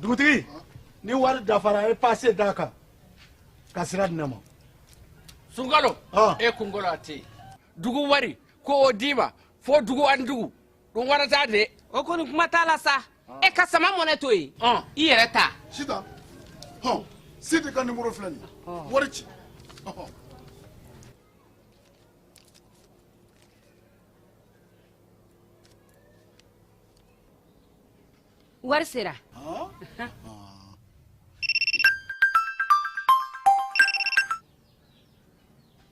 dugutigi ni wari dafara e passé daka kasira dinama sungalo e kungolo ati dugu wari ko odima fo dugu andugu dum warata de o koni kuma tala sa e ka sama mone to yi i yere ta sita sita ka numéro flani wari ci wari sera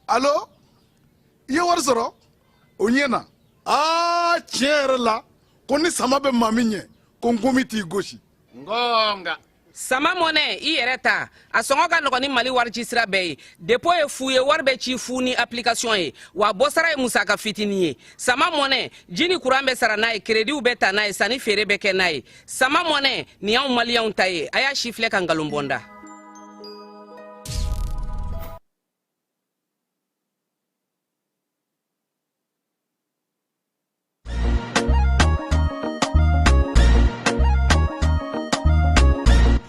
allo ye wari sɔrɔ o ɲɛna tiɲɛ yɛrɛ la ko ni sama bɛ maa min ɲɛ ko n komi t'i gosi ngonga sama mone i yere ta a sɔngɔ ka nɔgɔ ni mali wari ci sira bɛɛ ye depo ye fu ye wari bɛ ci fu ni application ye wa bɔ sara ye musaka fitini ye sama mone ji ni kuran bɛ sara n'a ye krediw bɛ ta n'a ye sanni feere bɛ kɛ n'a ye sama mone ni y'anw maliyɛnw ta ye a y'a si filɛ ka ngalon bɔnda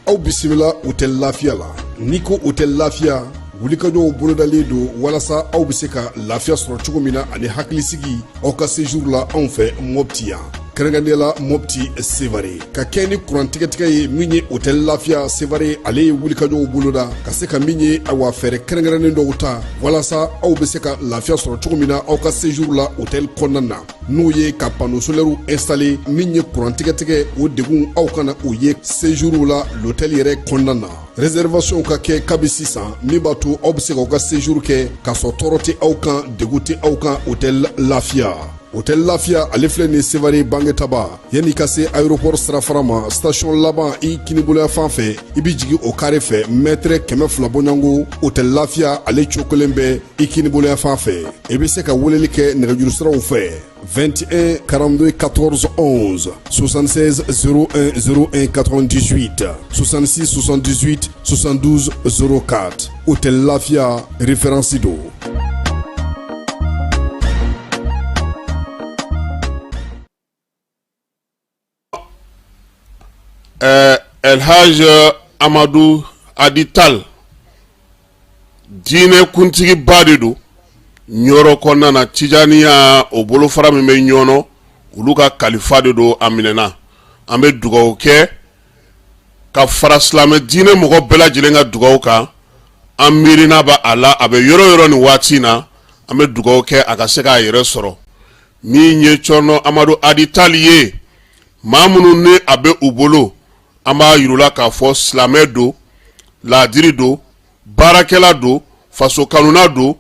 aw bisimila hôtel lafiya la n'i ko hôtel lafiya wulikajɔw bolodalen do walasa aw bɛ se ka lafiya sɔrɔ cogo min na ani hakilisigi aw ka séjour la anw fɛ Mopti yan kɛrɛnkɛrɛnnenya Mopti Sevare ka kɛ ni kurantigɛtigɛ ye min ye hôtel lafiya Sevare ale ye wulikajɔw boloda ka se ka min ye awa fɛɛrɛ kɛrɛnkɛrɛnnen dɔw ta walasa aw bɛ se ka lafiya sɔrɔ cogo min na aw ka séjour la hôtel kɔnɔna na n'o ye ka panneau solaire installé min ye kurantigɛtigɛ o degun aw kana o ye séjour la l'hôtel yɛrɛ kɔnɔna na réservation ka kɛ kabi sisan min b'a to aw bɛ se k'aw ka séjour kɛ k'a sɔrɔ tɔɔrɔ tɛ aw kan degun tɛ aw kan hôtel lafiya hôtel lafiya ale filɛ nin Sevare bangetaba yanni ka se aéroport sirafara ma station laban i kiniboloya fan fɛ i bi jigi o kare fɛ mètre 200 bɔɲango hôtel lafiya ale cokolen bɛ i kiniboloya fan fɛ i bɛ se ka weleli kɛ nɛgɛjuru siraw fɛ 21 42 14 11 76 01 01 98 66 78 72 04 hôtel lafiya référence do El Haj Amadou Adital diinɛ kuntigi ba de do ɲɔrɔ kɔnɔna na Tijaniya o bolofara min bɛ ɲɔnɔ olu ka kalifa de do a minɛna an bɛ dugawu kɛ ka fara silamɛ diinɛ mɔgɔ bɛɛ lajɛlen ka dugawu kan an miirina b'a a la a bɛ yɔrɔ yɔrɔ nin waati in na an bɛ dugawu kɛ a ka se k'a yɛrɛ sɔrɔ min ye Cɔrɔnɔ Amadou Adital ye maa minnu ni a bɛ u bolo an b'a yirula k'a fɔ silamɛ do laadiri do baarakɛla do faso kanuna do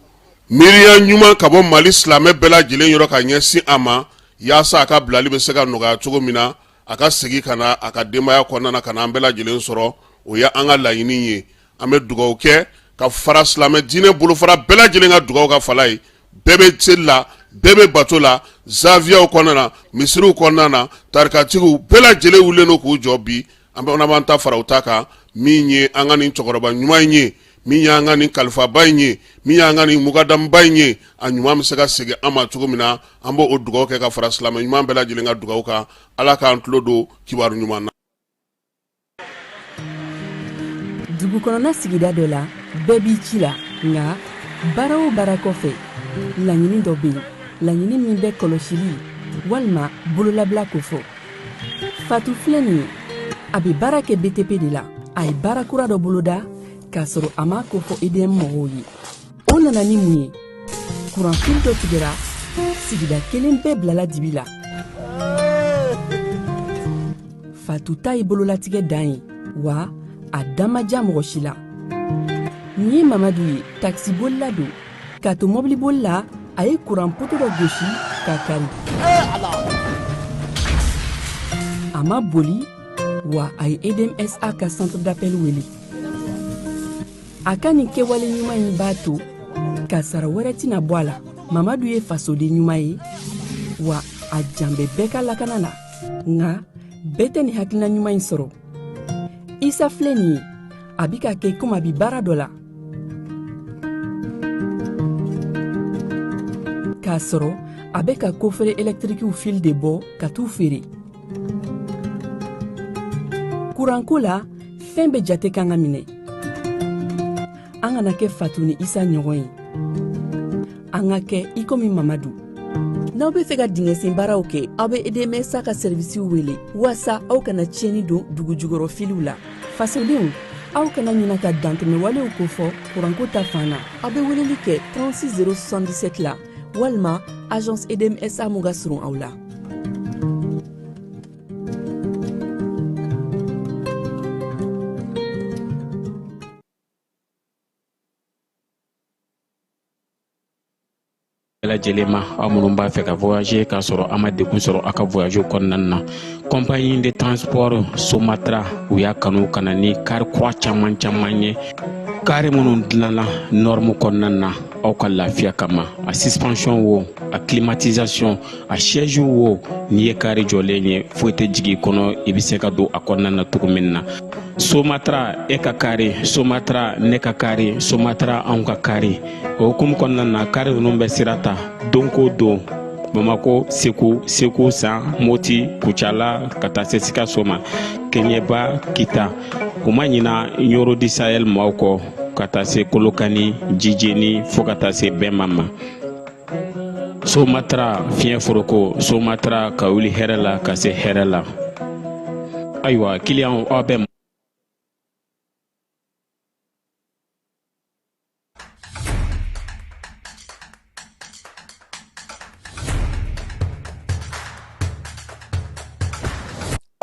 miiriya ɲuman ka bɔ Mali silamɛ bɛɛ lajɛlen yɔrɔ ka ɲɛsin a ma yaasa a ka bilali bɛ se ka nɔgɔya cogo min na a ka segin ka na a ka denbaya kɔnɔna na ka na an bɛɛ lajɛlen sɔrɔ o ye an ka laɲini ye an bɛ dugawu kɛ ka fara silamɛ diinɛ bolofara bɛɛ lajɛlen ka dugawu ka fala ye bɛɛ bɛ seli la bɛɛ bɛ bato la zaviyaw kɔnɔna na misiriw kɔnɔna na tarikatigiw bɛɛ lajɛlen wulilen do k'u jɔ bi an b'an ta fara u ta kan min ye an ka nin cɛkɔrɔba ɲuman in ye min ye an ka nin kalifaba in ye min ye an ka nin mukadamba in ye a ɲuman bɛ se ka segin an ma cogo min na an b'o dugawu kɛ ka fara silamɛ ɲuman bɛɛ lajɛlen ka dugawu kan ala k'an tulo don kibaru ɲuman na. dugu kɔnɔna sigida dɔ la bɛɛ b'i ci la nka baara o baara kɔfɛ laɲini dɔ bɛ yen laɲini min bɛ kɔlɔsili walima bololabila ko fɔ Fatu filɛ nin ye a bɛ baara kɛ BTP de la a ye baara kura dɔ boloda k'a sɔrɔ a ma ko fɔ EDM mɔgɔw ye o nana ni mun ye kuranfili dɔ tigɛra sigida kelen bɛɛ bilala dibi la Fatu ta ye bololatigɛ dan ye wa a dan ma diya mɔgɔ si la nin ye Mamadu ye taxibolila don k'a to mɔbiliboli la a ye kuran poto dɔ gosi k'a kari a ma boli wa a ye EDM SA ka centre d'appel wele a ka nin kɛwale ɲuman in b'a to ka sara wɛrɛ tɛna bɔ a la Mamadu ye fasoden ɲuman ye wa a jan bɛ bɛɛ ka lakana na nka bɛɛ tɛ nin hakilina ɲuman in sɔrɔ Isa filɛ nin ye a bi ka kɛ komi a bi baara dɔ la k'a sɔrɔ a bɛ ka kofere électrique fil de bɔ ka t'u feere kuranko la fɛn bɛ jate kan ka minɛ an kana kɛ Fatu ni Isa ɲɔgɔn ye an ka kɛ i komi Mamadu n'aw bɛ fɛ ka dingɛsen baaraw kɛ aw bɛ EDMSA ka servisiw wele walasa aw kana tiɲɛni don dugu jukɔrɔ filiw la fasodenw aw kana ɲina ka dantɛmɛ walew kofɔ kuranko ta fan na aw bɛ weleli kɛ 36077 la walima agence EDMSA mun ka surun aw la. Lajɛlen aw minnu b'a fɛ ka voyager k'a sɔrɔ a ma degun sɔrɔ a ka voyage kɔnɔna na compagnie de transport Somatra u y'a kanu kana ni kari kura caman ye kari minnu dilanna norme kɔnɔna na aw ka lafiya kama a suspension wo a climatisation a siège wo ni ye kari jɔlen ye foyi tɛ jigi kɔnɔ i bɛ se ka don a kɔnɔna na cogo min na Somatra e ka kari Somatra ne ka kari Somatra anw ka kari o hukumu kɔnɔna na kari ninnu bɛ sira ta don ko don Bamako Segu San Moti Kucala ka taa se Sikaso ma Keɲeba Kita u ma ɲina Yoro di Sahel maaw kɔ ka taa se Kolokani Jijeni fo ka taa se Bɛnma ma Somatra fiɲɛ foroko Somatra ka wuli hɛrɛ la ka se hɛrɛ la ayiwa client aw bɛ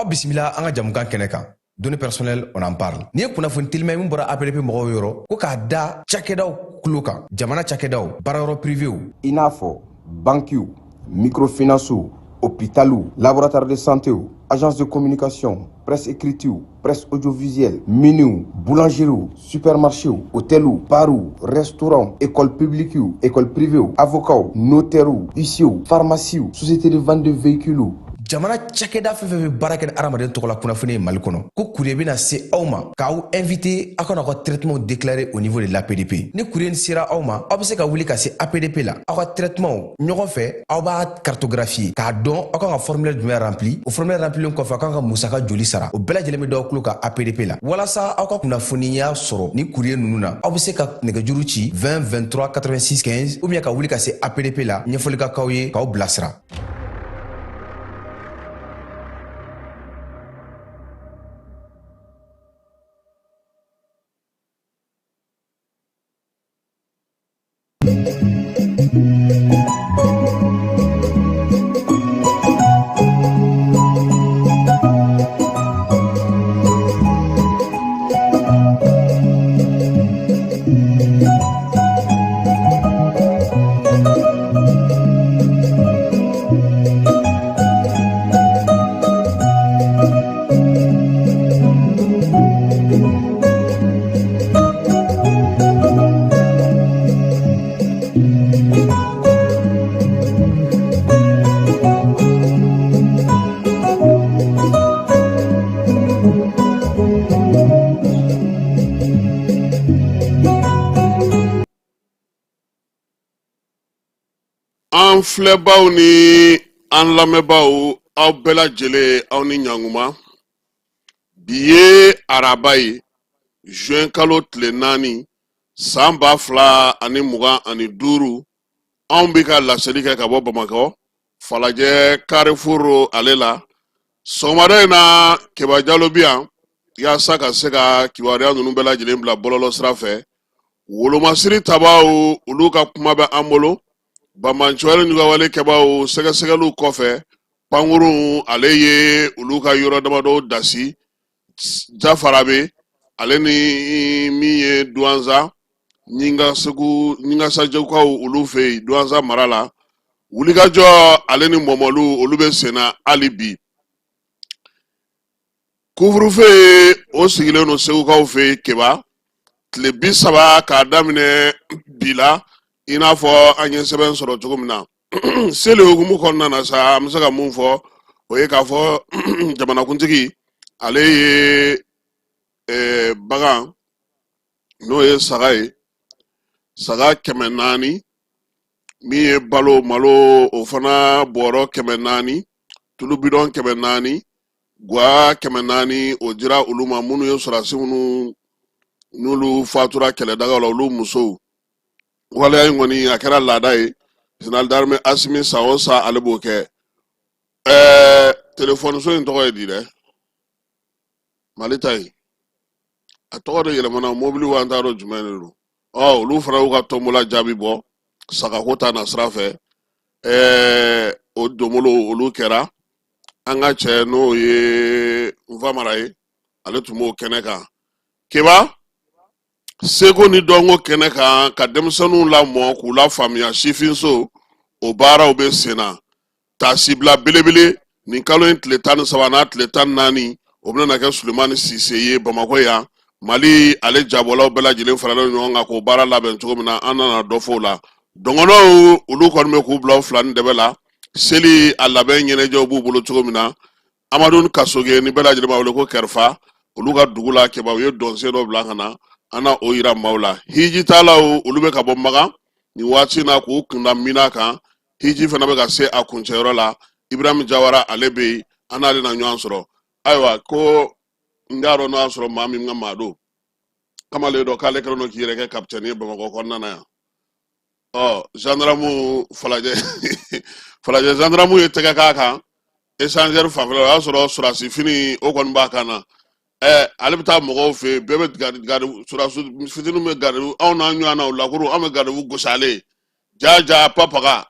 Bismillah an ka jamukan kɛnɛ kan données personnelles on en parle ni ye kunnafoni telimɛ min bɔra APDP mɔgɔw yɔrɔ ko k'a da cakɛdaw kulo kan jamana cakɛdaw baarayɔrɔ privéw i n'a fɔ banquiw microfinancew hôpitaux laboratoire de santé agence de communication presse écrite presse audiovisuelle miniw boulangeries supermarchés hôtels baruw restaurants écoles publiques écoles privées avocats notaires huissiers pharmacies sociétés de vente de véhicules jamana cakɛda fɛn fɛn bɛ baara kɛ ni adamaden tɔgɔ la kunnafoni ye Mali kɔnɔ ko courrier bɛna se aw ma k'aw invité aw kana aw ka traitement déclaré au niveau de l'APDP ni courrier sera aw ma aw bɛ se ka wuli ka se APDP la aw ka traitement ɲɔgɔn fɛ aw b'a cartographier k'a dɔn aw kan ka formulaire jumɛn rempli o formulaire rempli kɔfɛ aw kan ka musaka joli sara o bɛɛ lajɛlen bɛ d'aw tulo ka APDP la walasa aw ka kunnafoniya sɔrɔ ni courrier ninnu na aw bɛ se ka nɛgɛjuru ci 20 23 86 15 ou bien ka wuli ka se APDP la ɲɛfɔli ka k'aw ye k'aw bilasira. An filɛbaw ni an lamɛnbaw aw bɛɛ lajɛlen aw ni ɲankuma bi ye araba ye juin kalo tile 4 san 2025 anw bɛ ka laseli kɛ ka bɔ Bamakɔ Falajɛ Carrefour ale la sɔgɔmada in na Keba Jalo bi yan yaasa ka se ka kibaruya ninnu bɛɛ lajɛlen bila bɔlɔlɔ sira fɛ wolomasiri tabaw olu ka kuma bɛ an bolo Bamancuwari ɲugawale kɛbaw sɛgɛsɛgɛliw kɔfɛ Pankuru ale ye olu ka yɔrɔ damadɔ dasi Jafarabe ale ni min ye Douanza Ɲingasajɛkaw olu fɛ yen Douanza mara la wulikajɔ ale ni Mɔmɔlu olu bɛ senna hali bi couvre-feu o sigilen don Segukaw fɛ yen Keba tile 30 k'a daminɛ bi la i n'a fɔ an ye sɛbɛn sɔrɔ cogo min na seli hukumu kɔnɔna na sa an bɛ se ka mun fɔ o ye k'a fɔ jamanakuntigi ale ye bagan n'o ye saga ye saga 400 min ye balo malo o fana bɔrɔ 400 tulu bidɔn 400 gwa kɛmɛ naani o dira olu ma minnu ye sɔrɔsi minnu n'olu fatura kɛlɛdaga la olu musow waleya in kɔni a kɛra laada ye général d'armée Asimi san o san ale b'o kɛ telefɔniso in tɔgɔ ye di dɛ Mali ta ye a tɔgɔ de yɛlɛmana mobili wa an t'a dɔn jumɛn de don olu fana y'u ka tɔnbɔla jaabi bɔ sagako ta na sira fɛ o domolo olu kɛra an ka cɛ n'o ye Nfamara ye ale tun b'o kɛnɛ kan Keba seko ni dɔnko kɛnɛ kan ka denmisɛnninw lamɔ k'u la faamuya sifinso o baaraw bɛ sen na tasibila belebele nin kalo in tile 13 n'a tile 14 o bɛna kɛ Sulemani Sise ye Bamakɔ yan Mali ale jabɔlaw bɛɛ lajɛlen faralen ɲɔgɔn kan k'o baara labɛn cogo min na an nana dɔ fɔ o la dɔngɔnɔw olu kɔni bɛ k'u bila fila ni dɛbɛ la seli a labɛn ɲɛnajɛw b'u bolo cogo min na Amadu Kasoge ni bɛɛ lajɛlen b'a wele ko Kɛrɛfa olu ka dugu la Keba u ye dɔnsen dɔ bila ka na an na o yira maaw la hiji taalaw olu bɛ ka bɔ Magan nin waati na k'u kunda Mina kan hiji fana bɛ ka se a kuncɛyɔrɔ la Ibrahim Jawara ale bɛ yen an n'ale na ɲɔgɔn sɔrɔ ayiwa ko n t'a dɔn n'o y'a sɔrɔ maa min ka maa don kamalen dɔ k'ale kɛlen don k'i yɛrɛ kɛ kapitɛni ye Bamakɔ kɔnɔna na yan gendarme falajɛ gendarme ye tɛgɛ k'a kan échangeur fanfɛla o y'a sɔrɔ surasi fini o kɔni b'a kan na ale bɛ taa mɔgɔw fɛ bɛɛ bɛ surasi fitininw bɛ garibu anw n'an ɲɔgɔn na o lakuru an bɛ garibu gosi ale ja papaga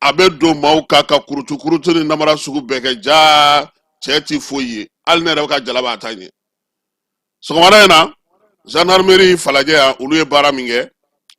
a bɛ don maaw kan ka kurutu ni namara sugu bɛɛ kɛ ja cɛ ti foyi ye hali ne yɛrɛ bɛ ka jala b'a ta ɲɛ sɔgɔmada in na gendarmerie falajɛ yan olu ye baara min kɛ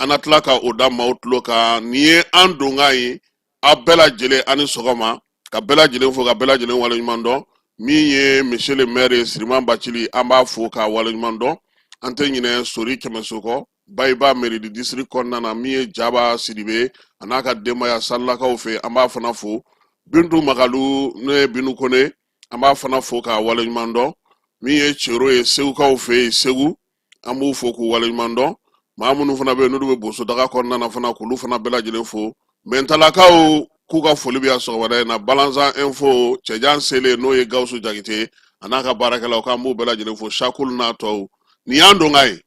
an na tila ka o da maaw tulo kan nin ye an donkan ye aw bɛɛ lajɛlen ani sɔgɔma ka bɛɛ lajɛlen fo ka bɛɛ lajɛlen waleɲuman dɔn min ye monsieur le maire Siriman Bacili an b'a fo k'a waleɲuman dɔn an tɛ ɲinɛ Sori Kɛmɛso kɔ Bayiba mairie du district kɔnɔna na min ye Jaba Sidibe a n'a ka denbaya Sanlakaw fɛ an b'a fana fo Bintu Magalu n'o ye Binu Kone an b'a fana fo k'a waleɲuman dɔn min ye Cero ye Segukaw fɛ yen Segu an b'u fo k'u waleɲuman dɔn maa minnu fana bɛ yen n'olu bɛ bosodaga kɔnɔna na fana k'olu fana bɛɛ lajɛlen fo Mɛntalakaw k'u ka foli bɛ yan sɔgɔmada in na Balanzan Info Cɛjan Sele n'o ye Gawusu Jakite a n'a ka baarakɛlaw k'an b'u bɛɛ lajɛlen fo Shakul n'a tɔw nin y'an donkan ye.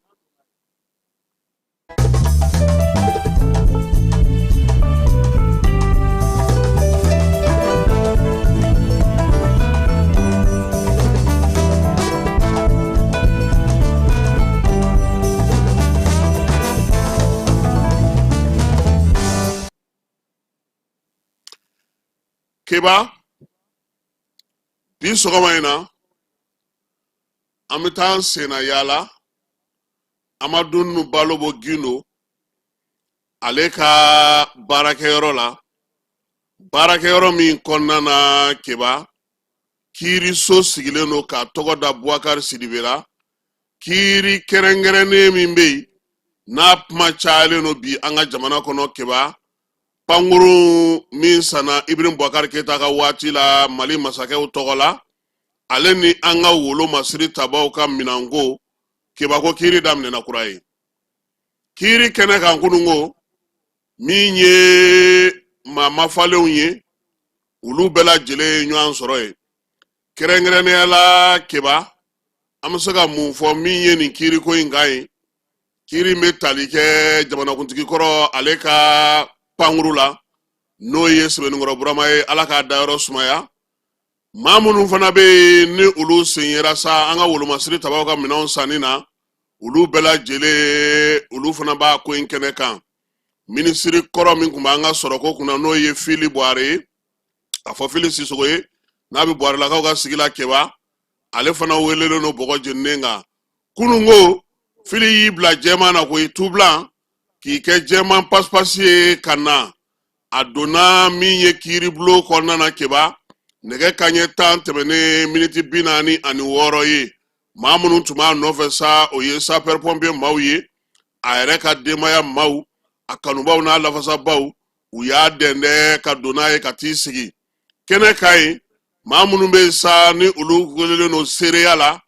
Keba bi sɔgɔma in na an bɛ taa an sen na yaala Amadu Balobo Gindo ale ka baarakɛyɔrɔ la baarakɛyɔrɔ min kɔnɔna na Keba kiiriso sigilen don k'a tɔgɔ da Bubakari Sidibe la kiiri kɛrɛnkɛrɛnnen min bɛ yen n'a kuma cayalen don bi an ka jamana kɔnɔ Keba Panguru min sanna Ibrahim Boubacar Keita ka waati la Mali masakɛw tɔgɔ la ale ni an ka wolo masiri tabaw ka minanko Keba ko kiiri daminɛna kura ye kiiri kɛnɛ kan kununko min ye maa mafalenw ye olu bɛɛ lajɛlen ye ɲɔgɔn sɔrɔ ye kɛrɛnkɛrɛnnenya la Keba an bɛ se ka mun fɔ min ye nin kiiri ko in kan ye kiiri bɛ tali kɛ jamanakuntigi kɔrɔ ale ka Panguru la n'o ye Sɛbɛnnikɔrɔ Burama ye Ala k'a dayɔrɔ sumaya maa minnu fana bɛ yen ni olu sen yera sa an ka wolomasiri tabaw ka minɛnw sanni na olu bɛɛ lajɛlen olu fana b'a ko in kɛnɛ kan minisiri kɔrɔ min tun b'an ka sɔrɔko kunna n'o ye Fili Buhare ye a fɔ Fili Sisogo ye n'a bɛ Buharelakaw ka sigi la Keba ale fana welelen don bɔgɔ jeninen kan kununko Fili y'i bila jɛman na koyi tubilan k'i kɛ jɛman pasipasi ye ka na a donna min ye kiiribulon kɔnɔna na Keba nɛgɛ kanɲɛ 10 tɛmɛnen miniti 46 ye maa minnu tun b'a nɔfɛ sa o ye sapeur pompier maaw ye a yɛrɛ ka denbaya maaw a kanubaw n'a lafasabaw u y'a dɛndɛ ka don n'a ye ka t'i sigi kɛnɛ ka ɲi maa minnu bɛ sa ni olu welelen don seereya la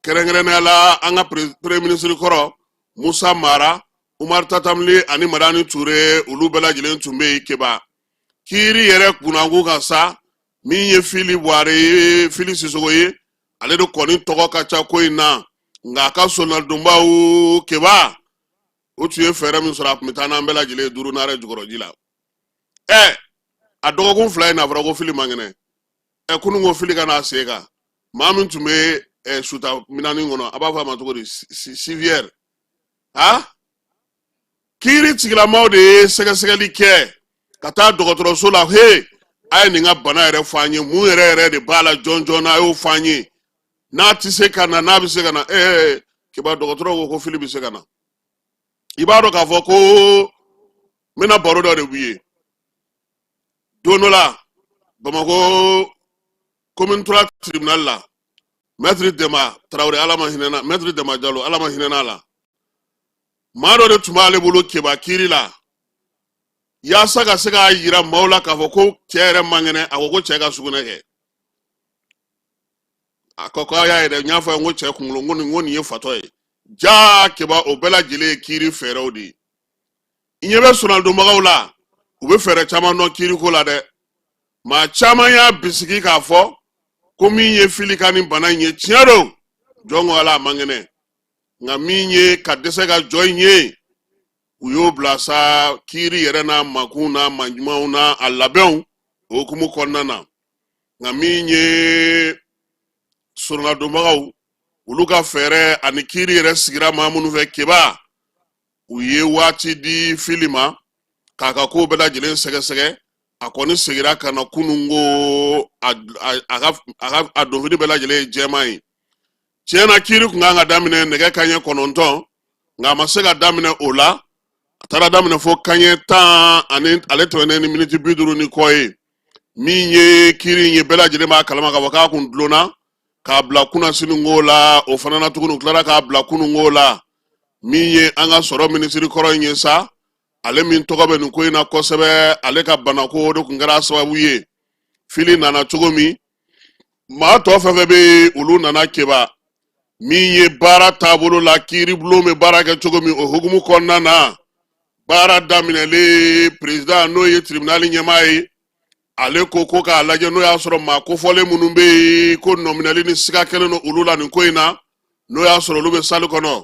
kɛrɛnkɛrɛnnenya la an ka premier ministre kɔrɔ Musa Mara Umar Tatamli ani Madani Ture olu bɛɛ lajɛlen tun bɛ yen Keba kiiri yɛrɛ kunnanko kan sa min ye Fili Bware Fili Sisoko ye ale de kɔni tɔgɔ ka ca ko in na nka a ka sonadonbaw keba o tun ye fɛɛrɛ min sɔrɔ a tun bɛ taa n'an bɛɛ lajɛlen duuru naare jukɔrɔji la a dɔgɔkun 2 in na fɔra ko Fili man kɛnɛ kunun ko Fili ka n'a sen kan maa min tun bɛ suta minani kɔnɔ a b'a fɔ a ma cogo di Sivière kiiri tigilamaw de ye sɛgɛsɛgɛli kɛ ka taa dɔgɔtɔrɔso la a ye nin ka bana yɛrɛ fɔ an ye mun yɛrɛ de b'a la jɔn jɔn na a y'o fɔ an ye n'a tɛ se ka na n'a bɛ se ka na kiba dɔgɔtɔrɔ ko Fili bɛ se ka na i b'a dɔn k'a fɔ ko n bɛna baro dɔ de b'i ye don dɔ la Bamakɔ commune 3 tribunal la maître Dema Traoré ala ma hinɛna maître Dema Diallo ala ma hinɛna la maa dɔ de tun b'ale bolo kiba kiiri la yaasa ka se k'a yira maaw la k'a fɔ ko cɛ yɛrɛ man kɛnɛ a ko cɛ ka sugunɛ kɛ a ko k'a y'a ye dɛ n y'a fɔ n ko cɛ kunkolo n ko nin ye fatɔ ye jaa kiba o bɛɛ lajɛlen ye kiiri fɛɛrɛw de ye i ɲɛ bɛ sonaldonbagaw la u bɛ fɛɛrɛ caman dɔn kiiri ko la dɛ maa caman y'a bisigi k'a fɔ ko min ye Fili ka nin bana in ye tiɲɛ don jɔn ko ala a man kɛnɛ nka min ye ka dɛsɛ ka jɔ in ye u y'o bila sa kiiri yɛrɛ n'a makun n'a maɲumanw n'a a labɛnw o hukumu kɔnɔna na nka min ye sonaldonbagaw olu ka fɛɛrɛ ani kiiri yɛrɛ sigira maa minnu fɛ keba u ye waati di Fili ma k'a ka ko bɛɛ lajɛlen sɛgɛsɛgɛ a kɔni segira ka na kunun ko a donfini bɛɛ lajɛlen ye jɛman ye tiɲɛ na kiiri kun kan ka daminɛ nɛgɛ kanɲɛ 9 nka a ma se ka daminɛ o la a taara daminɛ fo kanɲɛ 10 ani ale tɛmɛnen ni miniti 50 ni kɔ ye min ye kiiri in ye bɛɛ lajɛlen b'a kalama k'a fɔ k'a kun dulonna k'a bila kunnasinigo la o fana na tuguni u tilara k'a bila kunungo la min ye an ka sɔrɔ minisiri kɔrɔ in ye sa ale min tɔgɔ bɛ nin ko in na kosɛbɛ ale ka banako o de kun kɛra sababu ye Fili nana cogo min maa tɔ fɛn fɛn bɛ olu nana keba min ye baara taabolo la kiiri bulon bɛ baara kɛ cogo min o hukumu kɔnɔna na baara daminɛlen président n'o ye tribunal ɲɛmaa ye ale ko k'a lajɛ n'o y'a sɔrɔ maa kofɔlen minnu bɛ yen ko nɔminɛli ni siga kɛlen don olu la nin ko in na n'o y'a sɔrɔ olu bɛ salle kɔnɔ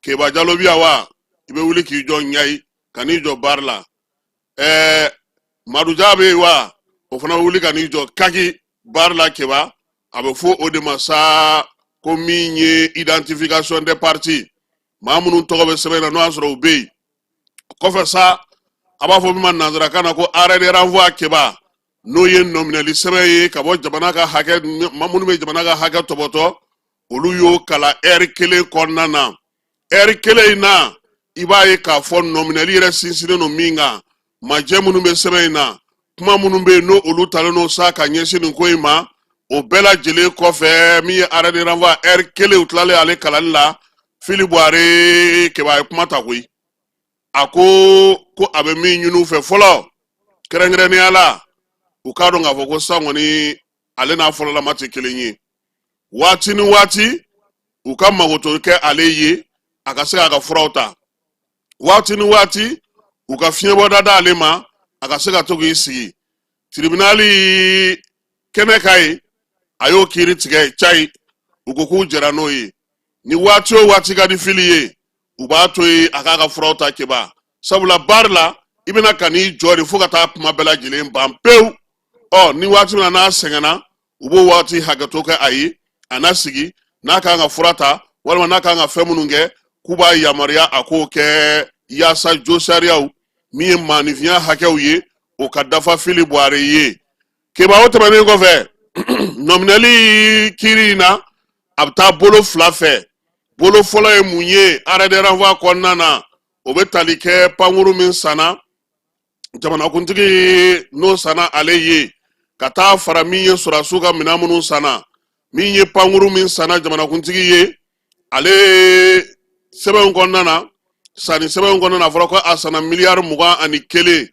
Keba Jalo bi wa i bɛ wuli k'i jɔ ɲayi ka n'i jɔ baara la Madu Ja bɛ yen wa o fana bɛ wuli ka n'i jɔ kaki baara la Keba a bɛ fɔ o de ma sa ko min ye identification des partis maa minnu tɔgɔ bɛ sɛbɛn na n'o y'a sɔrɔ u bɛ yen kɔfɛ sa a b'a fɔ min ma nanzarakan na ko arrêt de renvoi Keba n'o ye nɔminɛli sɛbɛn ye ka bɔ jamana ka hakɛ maa minnu bɛ jamana ka hakɛ tɔbɔtɔ olu y'o kala heure 1 kɔnɔna na heure 1 in na i b'a ye k'a fɔ nɔminɛli yɛrɛ sinsinnen don min kan majɛ minnu bɛ sɛbɛn in na kuma minnu bɛ yen n'o olu talen n'o sa ka ɲɛsin nin ko in ma o bɛɛ lajɛlen kɔfɛ min ye arrêt de renvoi heure 1 u tilalen ale kalali la Fili Bware Keba ye kuma ta koyi a ko a bɛ min ɲini u fɛ fɔlɔ kɛrɛnkɛrɛnnenya la u k'a dɔn k'a fɔ ko sisan kɔni ale n'a fɔlɔlama tɛ kelen ye waati ni waati u ka magoto kɛ ale ye a ka se k'a ka furaw ta waati ni waati u ka fiɲɛbɔda d'ale ma a ka se ka to k'i sigi tribunali kɛnɛ ka ye a y'o kiiri tigɛ cayi u ko k'u jɛra n'o ye ni waati o waati ka di Fili ye u b'a to ye a k'a ka furaw ta Keba sabula baara la i bɛna ka n'i jɔ de fo ka taa kuma bɛɛ lajɛlen ban pewu ni waati min na n'a sɛgɛnna u b'o waati hakɛto kɛ a ye a na sigi n'a kan ka fura ta walima n'a kan ka fɛn minnu kɛ k'u b'a yamaruya a k'o kɛ yaasa jo sariyaw min ye maanifinya hakɛw ye o ka dafa Fili Bware ye Keba o tɛmɛnen kɔfɛ nɔminɛli kiiri in na a bɛ taa bolo 2 fɛ bolo fɔlɔ ye mun ye arrêt de renvoi kɔnɔna na o bɛ tali kɛ pankuru min sanna jamanakuntigi n'o sanna ale ye ka taa fara min ye sɔrɔdasiw ka minɛn minnu sanna min ye pankuru min sanna jamanakuntigi ye ale sɛbɛn kɔnɔna na sanni sɛbɛn kɔnɔna na fɔra ko a sanna miliyari 21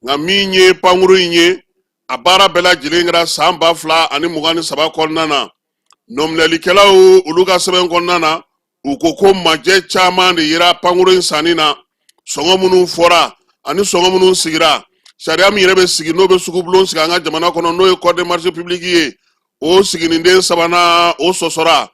nka min ye pankuru in ye a baara bɛɛ lajɛlen kɛra san 2023 kɔnɔna na nɔminɛlikɛlaw olu ka sɛbɛn kɔnɔna na u ko majɛ caman de yera pankuru in sanni na sɔngɔ minnu fɔra ani sɔngɔ minnu sigira sariya min yɛrɛ bɛ sigi n'o bɛ sugubulon sigi an ka jamana kɔnɔ n'o ye code de marché public ye o siginiden 3nan o sɔsɔra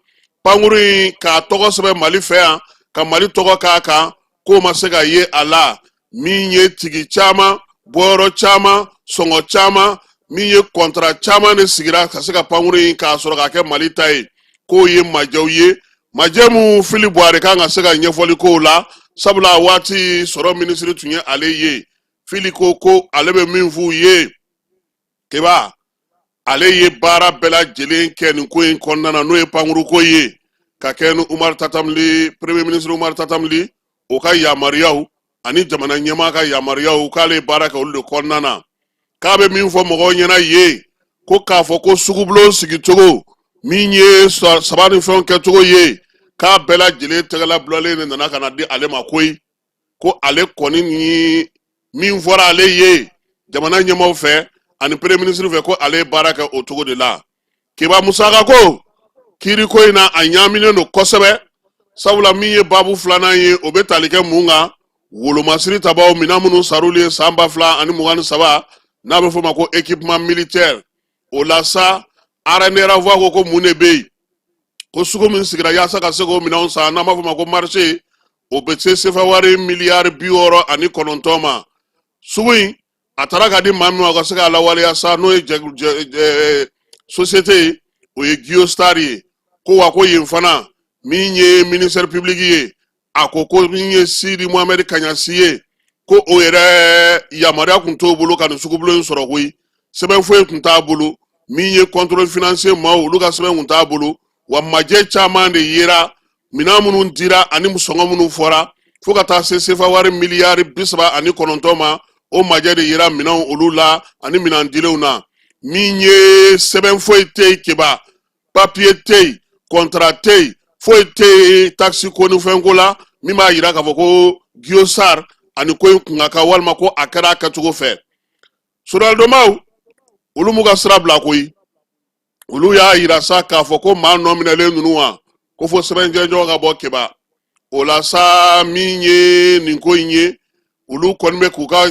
pankuru in k'a tɔgɔ sɛbɛn Mali fɛ yan ka Mali tɔgɔ k'a kan k'o ma se ka ye a la min ye tigi caman bɔyɔrɔ caman sɔngɔ caman min ye contrat caman de sigira ka se ka pankuru in k'a sɔrɔ k'a kɛ Mali ta ye k'o ye majɛw ye majɛ mun Fili Buhari kan ka se ka ɲɛfɔli k'o la sabula waati sɔrɔ ministre tun ye ale ye Fili ko ale bɛ min f'u ye keba ale ye baara bɛɛ lajɛlen kɛ nin ko in kɔnɔna na n'o ye pankuru ko ye ka kɛ ni Umaru Tatamli premier ministre Umaru Tatamli o ka yamariyaw ani jamana ɲɛmaa ka yamariyaw k'ale baara kɛ olu de kɔnɔna na k'a bɛ min fɔ mɔgɔw ɲɛna ye ko k'a fɔ ko sugubulon sigicogo min ye saba ni fɛnw kɛcogo ye k'a bɛɛ lajɛlen tɛgɛla bulalen de nana ka na di ale ma koyi ko ale kɔni ni min fɔra ale ye jamana ɲɛmaaw fɛ ani premier ministre fɛ ko ale baara kɛ o cogo de la Keba Musaka ko kiiri ko in na a ɲaaminen don kosɛbɛ sabula min ye babu filanan ye o bɛ tali kɛ mun kan wolomasiri tabaw minɛn minnu sar'olu ye san 2023 n'a bɛ fɔ o ma ko équipement militaire o la sa RNRA ko mun de bɛ yen ko sugu min sigira yaasa ka se k'o minɛnw san n'an b'a fɔ o ma ko marché o bɛ se sefa wari miliyari 69 ma sugu in a taara ka di maa min ma ka se k'a lawaleya sa n'o ye société ye o ye Geostar ye ko wa ko yen fana min ye ministère public ye a ko min ye Sidi Mohamed Kaɲasi ye ko o yɛrɛ yamaruya kun t'o bolo ka nin sugubulon in sɔrɔ koyi sɛbɛn foyi kun t'a bolo min ye contrôle financier maaw olu ka sɛbɛn kun t'a bolo wa majɛ caman de yera minɛn minnu dira ani sɔngɔ minnu fɔra fo ka taa se sefa wari miliyari 39 ma o majɛ de yera minɛn olu la ani minɛn dilenw na min ye sɛbɛn foyi tɛ yen Keba papier tɛ yen contrat tɛ yen foyi tɛ yen taxi ko ni fɛn ko la min b'a yira k'a fɔ ko Geostar ani ko in kun ka kan walima ko a kɛra a kɛcogo fɛ sɔrɔdadomaw olu m'u ka sira bila koyi olu y'a yira sa k'a fɔ ko maa nɔ minɛlen ninnu wa ko fo sɛbɛnjɛjɔ ka bɔ Keba o la sa min ye nin ko in ye olu kɔni bɛ k'u ka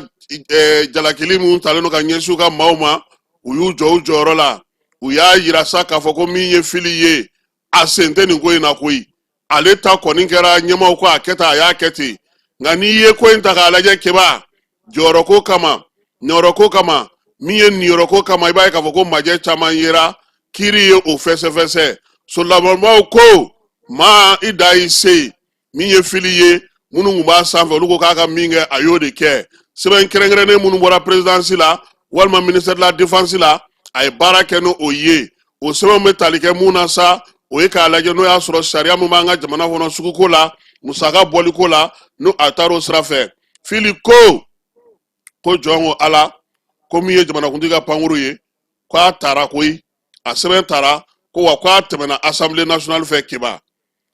jalakili minnu talen don ka ɲɛsin u ka maaw ma u y'u jɔ u jɔyɔrɔ la u y'a yira sa k'a fɔ ko min ye Fili ye a sen tɛ nin ko in na koyi ale ta kɔni kɛra ɲɛmaaw ko a kɛ tan a y'a kɛ ten nka n'i ye ko in ta k'a lajɛ Keba jɔyɔrɔko kama ɲɔyɔrɔko kama min ye niyɔrɔko kama i b'a ye k'a fɔ ko majɛ caman yera kiiri ye o fɛsɛfɛsɛ soldabɔnbaw ko maa i da y'i se min ye Fili ye minnu tun b'a sanfɛ olu ko k'a ka min kɛ a y'o de kɛ sɛbɛn kɛrɛnkɛrɛnnen minnu bɔra présidence la walima ministère de la défense la a ye baara kɛ n'o ye o sɛbɛn bɛ tali kɛ mun na sa o ye k'a lajɛ n'o y'a sɔrɔ sariya min b'an ka jamana kɔnɔ suguko la musaka bɔliko la n'o a taara o sira fɛ Fili ko jɔn ko Ala ko min ye jamanakuntigi ka pankuru ye k'a taara koyi a sɛbɛn taara ko wa k'a tɛmɛna assemblée nationale fɛ Keba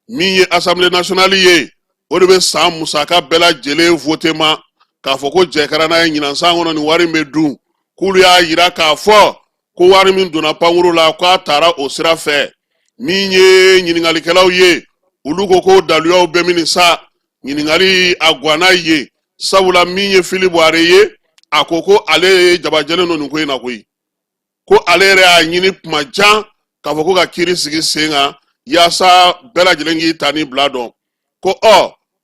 min ye assemblée nationale ye o de bɛ san musaka bɛɛ lajɛlen voté ma k'a fɔ ko jɛkara n'a ye ɲinan san kɔnɔ nin wari in bɛ dun k'olu y'a yira k'a fɔ ko wari min donna pankuru la k'a taara o sira fɛ min ye ɲiningalikɛlaw ye olu ko ko daluyaw bɛ min sa ɲiningali a guwana ye sabula min ye Fili Buhari ye a ko ale jabajɛlen don nin ko in na koyi ko ale yɛrɛ y'a ɲini kuma jan k'a fɔ ko ka kiiri sigi sen kan yaasa bɛɛ lajɛlen k'i ta ni bila dɔn ko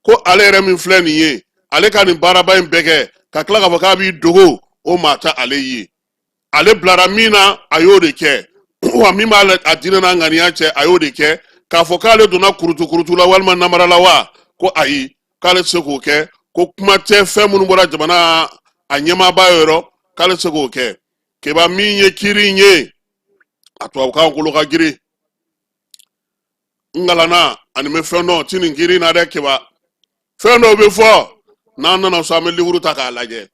ko ale yɛrɛ min filɛ nin ye ale ka nin baaraba in bɛɛ kɛ ka tila k'a fɔ k'a b'i dogo o maa tɛ ale ye ale bilara min na a y'o de kɛ wa min b'a a diinɛ n'a ŋaniya cɛ a y'o de kɛ k'a fɔ k'ale donna kurutu la walima namara la wa ko ayi k'ale tɛ se k'o kɛ ko kuma tɛ fɛn minnu bɔra jamana a ɲɛmaaba yɔrɔ k'ale tɛ se k'o kɛ Keba min ye kiiri in ye a tubabukan kolo ka girin ngalana ani bɛ fɛn dɔn ti nin kiiri in na dɛ Keba fɛn dɔw bɛ fɔ n'an nana so an bɛ livre ta k'a lajɛ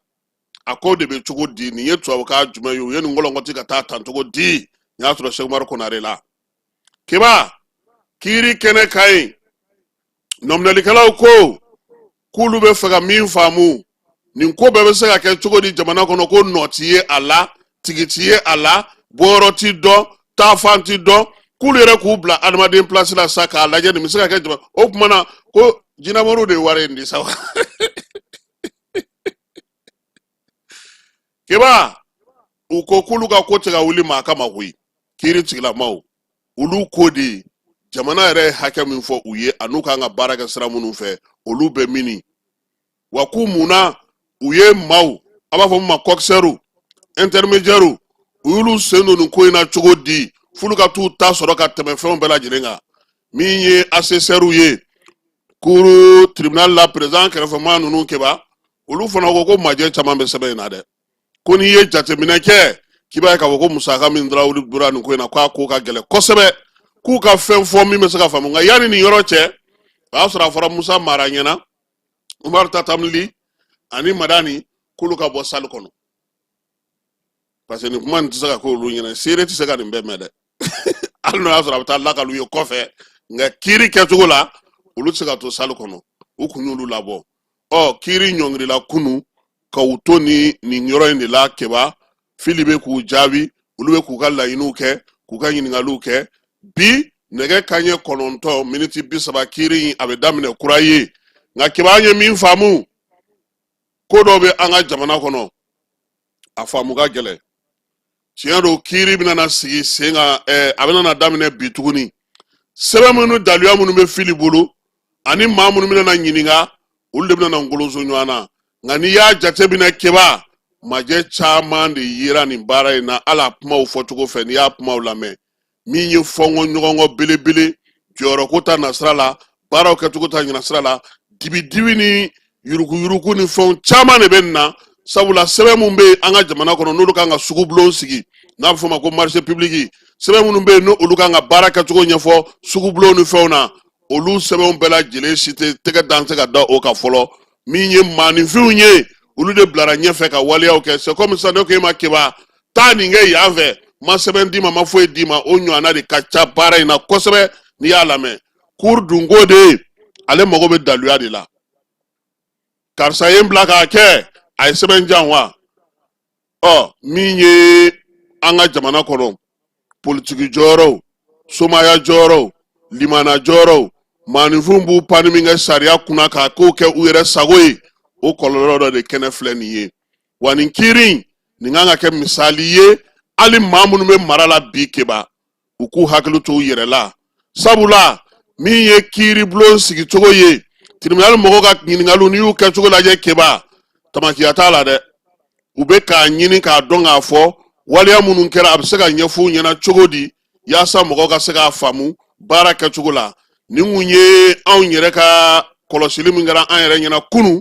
a ko de bɛ cogo di nin ye tubabukan jumɛn ye u ye nin ngɔlɔnkɔti ka taa tan cogo di nin y'a sɔrɔ Seku Umaru Konare la Keba kiiri kɛnɛ ka ɲi nɔminalikɛlaw ko k'olu bɛ fɛ ka min faamu nin ko bɛɛ bɛ se ka kɛ cogo di jamana kɔnɔ ko nɔ ti ye a la tigi ti ye a la bɔyɔrɔ ti dɔn taafan ti dɔn k'olu yɛrɛ k'u bila adamaden place la sa k'a lajɛ nin bɛ se ka kɛ jamana o tuma na ko jinɛmɔriw de ye wari in di sa keba u ko kulu ka ko tigɛ wuli maa kama koyi kiiri tigilamaw olu ko de jamana yɛrɛ hakɛ min fɔ u ye an'u kan ka baara kɛ sira minnu fɛ olu bɛ mini wa k'u munna u ye maaw a b'a fɔ min ma kokisɛriw intermédiaires u y'olu sen don nin ko in na cogo di f'olu ka t'u ta sɔrɔ ka tɛmɛ fɛnw bɛɛ lajɛlen kan min ye assesseurs ye cour tribunal la président kɛrɛfɛmaa ninnu kɛba olu fana ko ko majɛ caman bɛ sɛbɛn in na dɛ ko n'i ye jateminɛ kɛ k'i b'a ye k'a fɔ ko musaka min dira olu bɔra nin ko in na k'a ko ka gɛlɛn kosɛbɛ k'u ka fɛn fɔ min bɛ se ka faamu nka yanni nin yɔrɔ cɛ o y'a sɔrɔ a fɔra Musa Mara ɲɛna Umaru Tatamli ani Madani k'olu ka bɔ salle kɔnɔ parce que nin kuma nin tɛ se ka k'olu ɲɛna seere tɛ se ka nin bɛɛ mɛn dɛ hali n'o y'a sɔrɔ a bɛ taa lakalu ye kɔfɛ nka kiiri kɛcogo la olu tɛ se ka to salle kɔnɔ u kun y'olu labɔ kiiri ɲɔngirila kunu ka u to nin yɔrɔ in de la kɛba fili bɛ k'u jaabi olu bɛ k'u ka laɲiniw kɛ k'u ka ɲininkaliw kɛ bi nɛgɛ kanɲɛ 9 miniti 30 kiiri in a bɛ daminɛ kura ye nka kɛba an ye min faamu ko dɔ bɛ an ka jamana kɔnɔ a faamu ka gɛlɛn tiɲɛ don kiiri bɛna sigi sen kan a bɛna daminɛ bi tuguni sɛbɛn minnu daluya minnu bɛ fili bolo ani maa minnu bɛna ɲininka olu de bɛna ngoloso ɲɔgɔn na nka n'i y'a jateminɛ kɛba majɛ caman de yera nin baara in na ala kumaw fɔcogo fɛ n'i y'a kumaw lamɛn min ye fɔnkɔ ɲɔgɔnkɔ belebele jɔyɔrɔko ta nasira la baaraw kɛcogo ta ɲinasira la dibi ni yuruguyurugu ni fɛnw caman de bɛ nin na sabula sɛbɛn minnu bɛ an ka jamana kɔnɔ n'olu kan ka sugubulon sigi n'a bɛ fɔ o ma ko marché public sɛbɛn minnu bɛ yen n'olu kan ka baara kɛcogo ɲɛfɔ sugubulon ni fɛnw na olu sɛbɛnw bɛɛ lajɛlen si tɛ tɛgɛ dan tɛ ka da o kan fɔlɔ min ye maaninfinw ye olu de bilara ɲɛfɛ ka waleyaw kɛ c'est comme ça ne ko e ma kɛba taa nin kɛ yan fɛ ma sɛbɛn d'i ma ma foyi d'i ma o ɲɔgɔnna de ka ca baara in na kosɛbɛ n'i y'a lamɛn cour dunko de ale mago bɛ daluya de la karisa ye n bila k'a kɛ a ye sɛbɛn jan wa min ye an ka jamana kɔnɔ politiki jɔyɔrɔw somaya jɔyɔrɔw limana jɔyɔrɔw maaninfinw b'u pani min kɛ sariya kunna k'a k'o kɛ u yɛrɛ sago ye o kɔlɔlɔ dɔ de kɛnɛ filɛ nin ye wa nin kiiri nin kan ka kɛ misali ye hali maa minnu bɛ mara la bi kɛba u k'u hakili to u yɛrɛ la sabula min ye kiiri bulon sigicogo ye tribunal mɔgɔw ka ɲininkaliw n'i y'u kɛcogo lajɛ kɛba tamakiya t'a la dɛ u bɛ k'a ɲini k'a dɔn k'a fɔ waleya minnu kɛra a bɛ se ka ɲɛfɔ u ɲɛna cogo di yaasa mɔgɔw ka se k'a faamu baara kɛcogo la nin kun ye anw yɛrɛ ka kɔlɔsili min kɛra an yɛrɛ ɲɛna kunu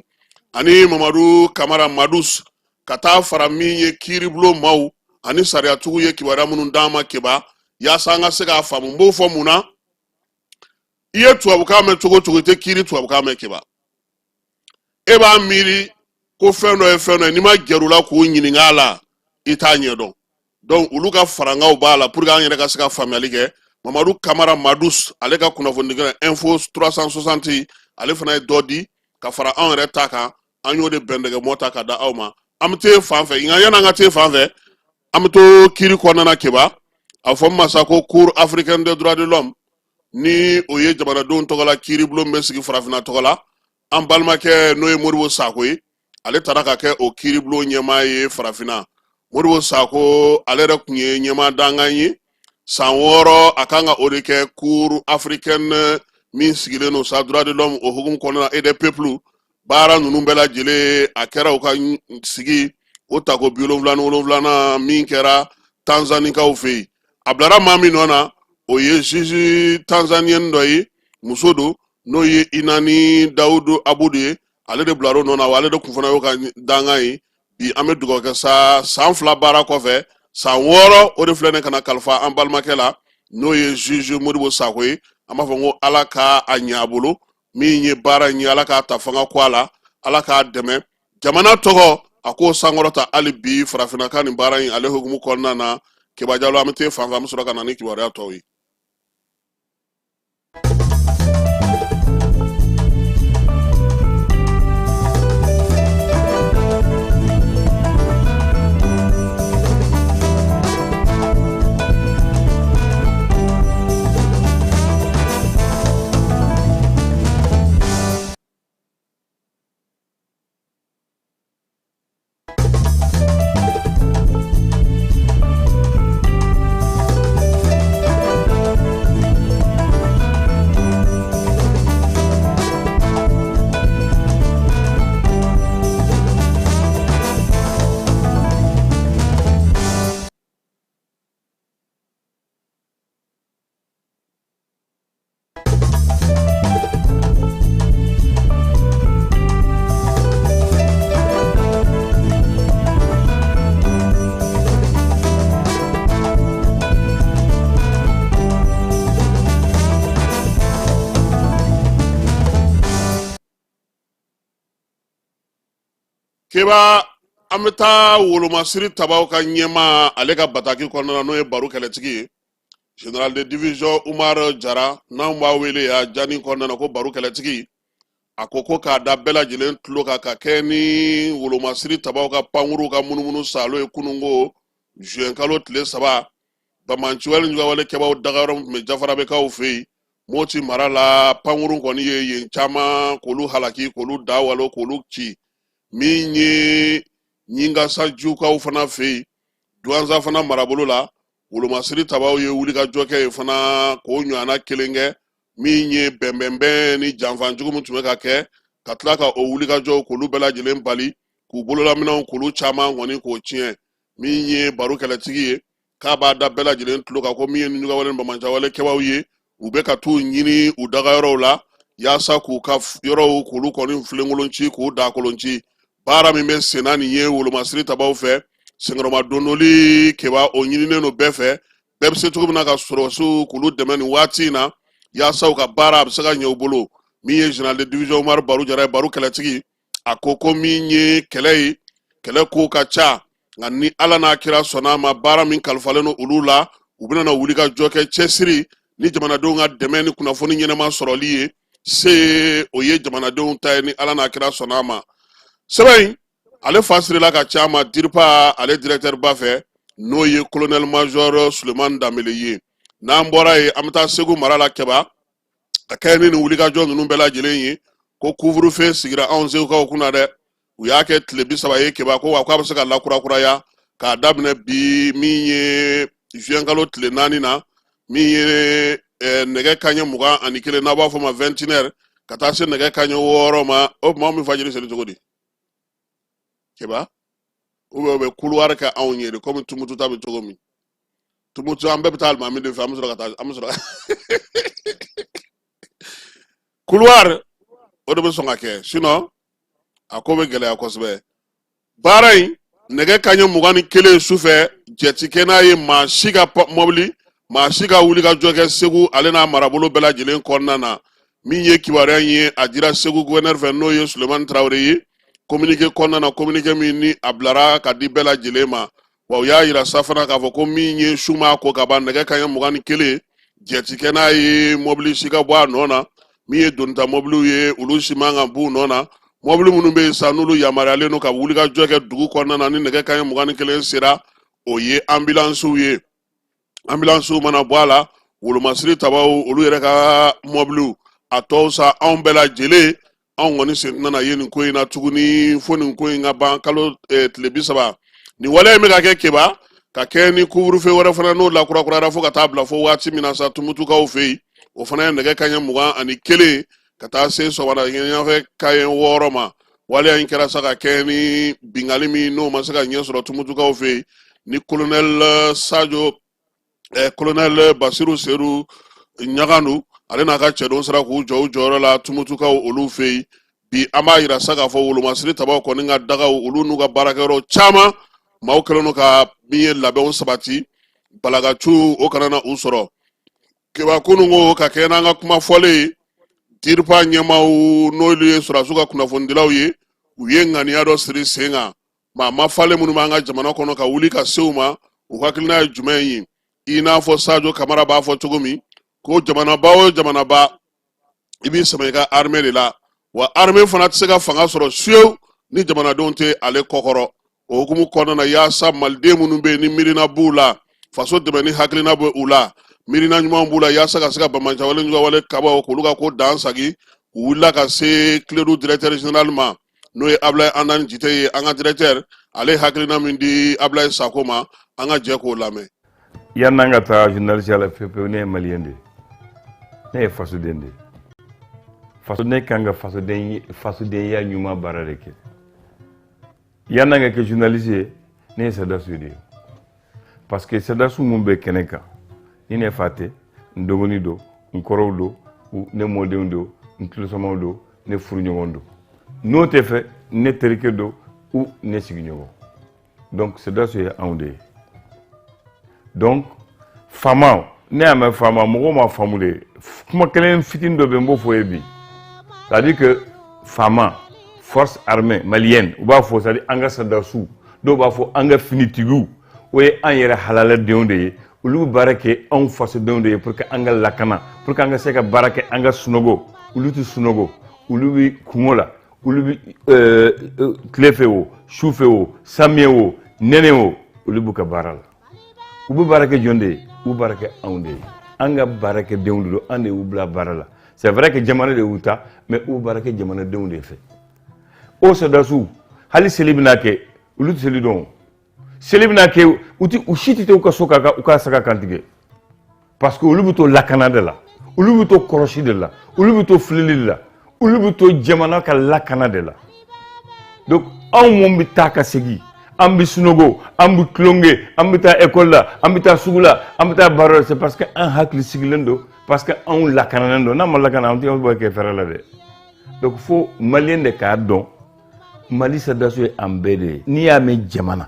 ani Mamadu Kamara Madus ka taa fara min ye kiiribulon maaw ani sariyatigiw ye kibaruya minnu d'an ma kɛba yaasa an ka se k'a faamu n b'o fɔ mun na i ye tubabukan mɛn cogo cogo i tɛ kiiri tubabukan mɛn kɛba e b'a miiri ko fɛn dɔ ye fɛn dɔ ye n'i ma gɛrɛ u la k'o ɲininka a la i t'a ɲɛdɔn donc olu ka farangaw b'a la pour que an yɛrɛ ka se ka faamuyali kɛ Mamadu Kamara Madus ale ka kunnafoni kɛ info 360 ale fana ye dɔ di ka fara anw yɛrɛ ta kan an y'o de bɛndɛgɛ mɔ ta ka da aw ma an bɛ t'e fan fɛ nka yan'an ka t'e fan fɛ an bɛ to kiiri kɔnɔna kɛba a fɔ min ma sa ko cour africaine des droits de l'homme ni o ye jamanadenw tɔgɔ la kiiri bulon bɛ sigi farafinna tɔgɔ la an balimakɛ n'o ye Modibo Sako ye ale taara ka kɛ o kiiri bulon ɲɛmaa ye farafinna Modibo Sako ale yɛrɛ tun ye ɲɛmaa dankan ye san 6 a kan ka o de kɛ cour africaine min sigilen don sa droit de l'homme o hukumu kɔnɔna et des peuples baara ninnu bɛɛ lajɛlen a kɛra u ka sigi o tako 77 min kɛra tanzanikaw fɛ yen a bilara maa min nɔ na o ye juge tanzanienne dɔ ye muso don n'o ye Inani Dawudu Abudu ye ale de bilar'o nɔ na wa ale de kun fana y'o ka dankan ye bi an bɛ dugawu kɛ sa san 2 baara kɔfɛ san 6 o de filɛ ne kana kalifa an balimakɛ la n'o ye juge Modibo Sako ye an b'a fɔ ko ala k'a ɲɛ a bolo min ye baara in ye ala k'a ta fanga ko a la ala k'a dɛmɛ jamana tɔgɔ a k'o sankɔrɔta hali bi farafinna ka nin baara in ale hukumu kɔnɔna na Keba Jalo an bɛ t'e fan fɛ an bɛ sɔrɔ ka na ni kibaruya tɔw ye. keba an bɛ taa wolomasiri tabaw ka ɲɛma ale ka bataki kɔnɔna na n'o ye baro kɛlɛtigi ye général de division Umar Jara n'an b'a wele ya jani kɔnɔna na ko baro kɛlɛtigi a ko ko k'a da bɛɛ lajɛlen tulo kan ka kɛ ni wolomasiri tabaw ka pankuru ka munumunu salo ye kunungo juin kalo tile 3 bamanciwale ɲɔgɔnwale kɛbaw dagayɔrɔ min tun bɛ jafarabɛkaw fɛ yen Moti mara la pankuru kɔni ye yen caman k'olu halaki k'olu da walo k'olu ci min ye ɲingasa jukaw fana fɛ yen Duanza fana marabolo la wolomasiri tabaw ye wulikajɔ kɛ yen fana k'o ɲɔgɔnna kelen kɛ min ye bɛnbɛnbɛn ni janfanjugu min tun bɛ ka kɛ ka tila ka o wulikajɔw k'olu bɛɛ lajɛlen bali k'u bololaminɛw k'olu caman kɔni k'o tiɲɛ min ye baro kɛlɛtigi ye k'a b'a da bɛɛ lajɛlen tulo kan ko min ye ɲɔgɔnwale ni bamanciwale kɛbaw ye u bɛ ka t'u ɲini u dagayɔrɔw la yaasa k'u ka yɔrɔw k'olu kɔni filenkolon ci k'u dakolon ci baara min bɛ senna nin ye wolomasiri tabaw fɛ senkɔrɔma dondoli kɛba o ɲininen no bɛɛ fɛ bɛɛ bɛ se cogo min na ka sɔrɔsiw k'olu dɛmɛ nin waati in na yaasa u ka baara a bɛ se ka ɲɛ u bolo min ye général de division Umar Baro Jara ye baro kɛlɛtigi a ko ko min ye kɛlɛ ye kɛlɛ ko ka ca nka ni Ala n'a kira sɔnna a ma baara min kalifalen no olu la u bɛna na wuli ka jɔ kɛ cɛsiri ni jamanadenw ka dɛmɛ ni kunnafoni ɲɛnama sɔrɔli ye se o ye jamanadenw ta ye ni Ala n'a kira sɔnna a ma sɛbɛn in ale fa sirila ka ca ma DIRPA ale directeur ba fɛ n'o ye colonel major Suleman Danbele ye n'an bɔra ye an bɛ taa Segu mara la kɛba a kɛ ni wulikajɔ ninnu bɛɛ lajɛlen ye ko couvre-feu sigira anw segukaw kunna dɛ u y'a kɛ tile 30 ye kɛba ko wa k'a bɛ se ka lakurakuraya k'a daminɛ bi min ye juin kalo tile 4 na min ye nɛgɛ kanɲɛ 21 n'a b'a fɔ ma 21h ka taa se nɛgɛ kanɲɛ 6 ma o tuma an bɛ fajiri seli cogo di kɛba u bɛ couloir kɛ anw ye de komi Tumutu ta bɛ cogo min Tumutu an bɛɛ bɛ taa alimami de fɛ an bɛ sɔrɔ ka taa an bɛ sɔrɔ couloir o de bɛ sɔn ka kɛ sinon a ko bɛ gɛlɛya kosɛbɛ baara in nɛgɛ kanɲɛ 21 sufɛ jɛti kɛ n'a ye maa si ka mobili maa si ka wuli ka jɔ kɛ Segu ale n'a marabolo bɛɛ lajɛlen kɔnɔna na min ye kibaruya in ye a dira Segu gouverneur fɛ n'o ye Sulemani Traoré ye communiqué kɔnɔna na communiqué min ni a bilara ka di bɛɛ lajɛlen ma wa u y'a yira sa fana k'a fɔ ko min ye suma ko ka ban nɛgɛ kanɲɛ 21 jɛti kɛ n'a ye mobili si ka bɔ a nɔ na min ye donita mobiliw ye olu si man kan b'u nɔ na mobili minnu bɛ yen sa n'olu yamaruyalen don ka wuli ka jɔ kɛ dugu kɔnɔna na ni nɛgɛ kanɲɛ 21 sera o ye ambulancew ye ambulancew mana bɔ a la wolomasiri tabaw olu yɛrɛ ka mobiliw a tɔw sa anw bɛɛ lajɛlen anw kɔni sen nana ye nin ko in na tuguni fo nin ko in ka ban kalo tile 30 nin wale in bɛ ka kɛ kɛba ka kɛ ni couvre-feu wɛrɛ fana n'o lakurakurayara fo ka taa bila fo waati min na sa Tumutukaw fɛ yen o fana ye nɛgɛ kanɲɛ 21 ka taa se sɔgɔmada ɲɛfɛ kanɲɛ 6 ma waleya in kɛra sa ka kɛ ni bingali min n'o ma se ka ɲɛ sɔrɔ Tumutukaw fɛ yen ni colonel Basiru Seru Ɲaganu ale n'a ka cɛdon sera k'u jɔ u jɔyɔrɔ la Tumutukaw olu fɛ yen bi an b'a yira sa k'a fɔ wolomasiri tabaw kɔni ka dagaw olu n'u ka baarakɛyɔrɔ caman maaw kɛlen don ka min ye labɛnw sabati balagaciw o kana na u sɔrɔ kɛba kunungo ka kɛ n'an ka kuma fɔlen ye DIRPA ɲɛmaaw n'olu ye sɔrɔdasiw ka kunnafonidilaw ye u ye ŋaniya dɔ siri sen kan maa ma falen minnu b'an ka jamana kɔnɔ ka wuli ka se u ma u hakilina ye jumɛn ye i n'a fɔ Sadio Kamara b'a fɔ cogo min ko jamanaba o jamanaba i b'i sɛmɛ i ka armée de la wa armée fana tɛ se ka fanga sɔrɔ fiyewu ni jamanadenw tɛ ale kɔkɔrɔ o hukumu kɔnɔna na yaasa maliden minnu bɛ yen ni miirina b'u la faso dɛmɛ ni hakilina bɛ u la miirina ɲuman b'u la yaasa ka se ka bamanciwale ɲɔgɔnwale kabaw k'olu ka ko dan sagi u wulila ka se Cledu directeur général ma n'o ye Ablaye Andani Jite ye an ka directeur ale hakilina min di Ablaye Sako ma an ka jɛ k'o lamɛn. Yan n'an ka taa journaliste la pewu ne ye maliyɛn de ye ne ye fasoden de ye fasoden kan ka fasodenya ɲuman baara de kɛ yan n'an ka kɛ journaliste ye ne ye Sadasu de ye parce que Sadasu mun bɛ kɛnɛ kan ni ne fa tɛ n dɔgɔnin don n kɔrɔw don ne mɔdenw don n tulosamaw don ne furuɲɔgɔn don n'o tɛ fɛ ne terikɛ don ou ne sigiɲɔgɔn donc Sadasu ye anw de ye donc faamaw ne y'a mɛn faama mɔgɔw ma faamu de kuma kelen fitinin dɔ bɛ n b'o fɔ ye bi c'est à dire que faama force armée malienne u b'a fɔ c'est-à-dire an ka sɔrdasiw dɔw b'a fɔ an ka finitigiw o ye an yɛrɛ halaladenw de ye olu bɛ baara kɛ anw fasodenw de ye pour que an ka lakana pour que an ka se ka baara kɛ an ka sunɔgɔ olu tɛ sunɔgɔ olu bɛ kungo la olu bɛ tile fɛ o su fɛ o samiyɛ o nɛnɛ o olu b'u ka baara la u bɛ baara kɛ jɔn de ye u bɛ baara kɛ anw de ye an ka baara kɛ denw de don an de y'u bila baara la c'est vrai que jamana de y'u ta mais u bɛ baara kɛ jamanadenw de fɛ o sɔrdasiw hali seli bɛna kɛ olu tɛ seli dɔn seli bɛna kɛ u si tɛ taa u ka so u ka saga kantigɛ parce que olu bɛ to lakana de la olu bɛ to kɔlɔsi de la olu bɛ to filɛli de la olu bɛ to jamana ka lakana de la donc anw mun bɛ taa ka segin an bɛ sunɔgɔ an bɛ tulonkɛ an bɛ taa école la an bɛ taa sugu la an bɛ taa baara la c'est parce que an hakili sigilen don parce que anw lakananen don n'an ma lakana an tɛ bɔ kɛ fɛrɛ la dɛ donc fo maliyɛn de k'a dɔn mali sɔrdasiw ye an bɛɛ de ye n'i y'a mɛn jamana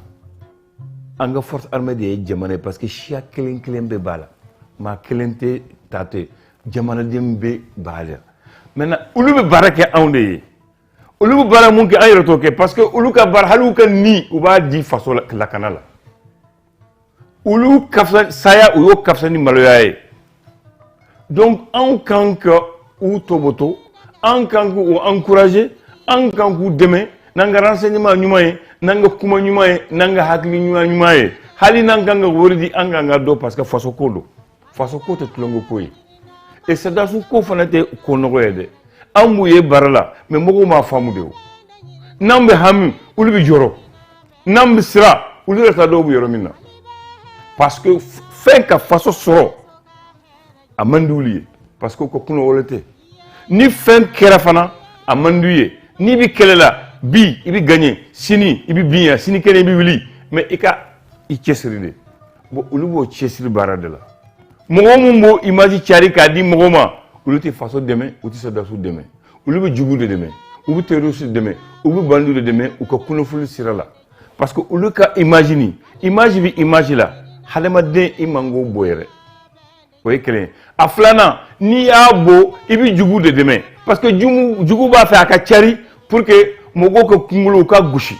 an ka force armée de ye jamana ye parce que siya kelen kelen bɛɛ b'a la maa kelen tɛ ta to yen jamanaden bɛɛ b'a la maintenant olu bɛ baara kɛ anw de ye olu bɛ baara mun kɛ an yɛrɛ t'o kɛ parce que olu ka baara hali u ka ni u b'a di faso lakana la olu ka fisa saya u y'o ka fisa ni maloya ye donc anw kan ka u toboto an kan k'u encourager an kan k'u dɛmɛ n'an ka renseignement ɲuman ye n'an ka kuma ɲuman ye n'an ka hakili ɲuman ye hali n'an kan ka wari di an kan ka dɔn parce que faso ko don faso ko tɛ tulonkɛ ko ye et sɔrdasiw ko fana tɛ ko nɔgɔ ye dɛ an b'u ye baara la mais mɔgɔw m'a faamu de o n'an bɛ hami olu bɛ jɔrɔ n'an bɛ sira olu yɛrɛ t'a dɔn u bɛ yɔrɔ min na parce que fɛn ka faso sɔrɔ a man di olu ye parce que u ka kunna wale tɛ ni fɛn kɛra fana a man d'u ye n'i bɛ kɛlɛ la bi i bɛ gagner sini i bɛ bin yan sini kɛnɛ i bɛ wuli mais i ka i cɛsiri de bon olu b'o cɛsiri baara de la mɔgɔ mun b'o image cari k'a di mɔgɔ ma olu tɛ faso dɛmɛ u tɛ sɔrdasiw dɛmɛ olu bɛ jugu de dɛmɛ u bɛ terroriste dɛmɛ u bɛ bandiw de dɛmɛ u ka kunnafoni sira la parce que olu ka image ni image bɛ image la hadamaden i man k'o bɔ yɛrɛ o ye kelen ye a filanan n'i y'a bɔ i bɛ jugu de dɛmɛ parce que jugu b'a fɛ a ka cari pour que mɔgɔw ka kunkolo ka gosi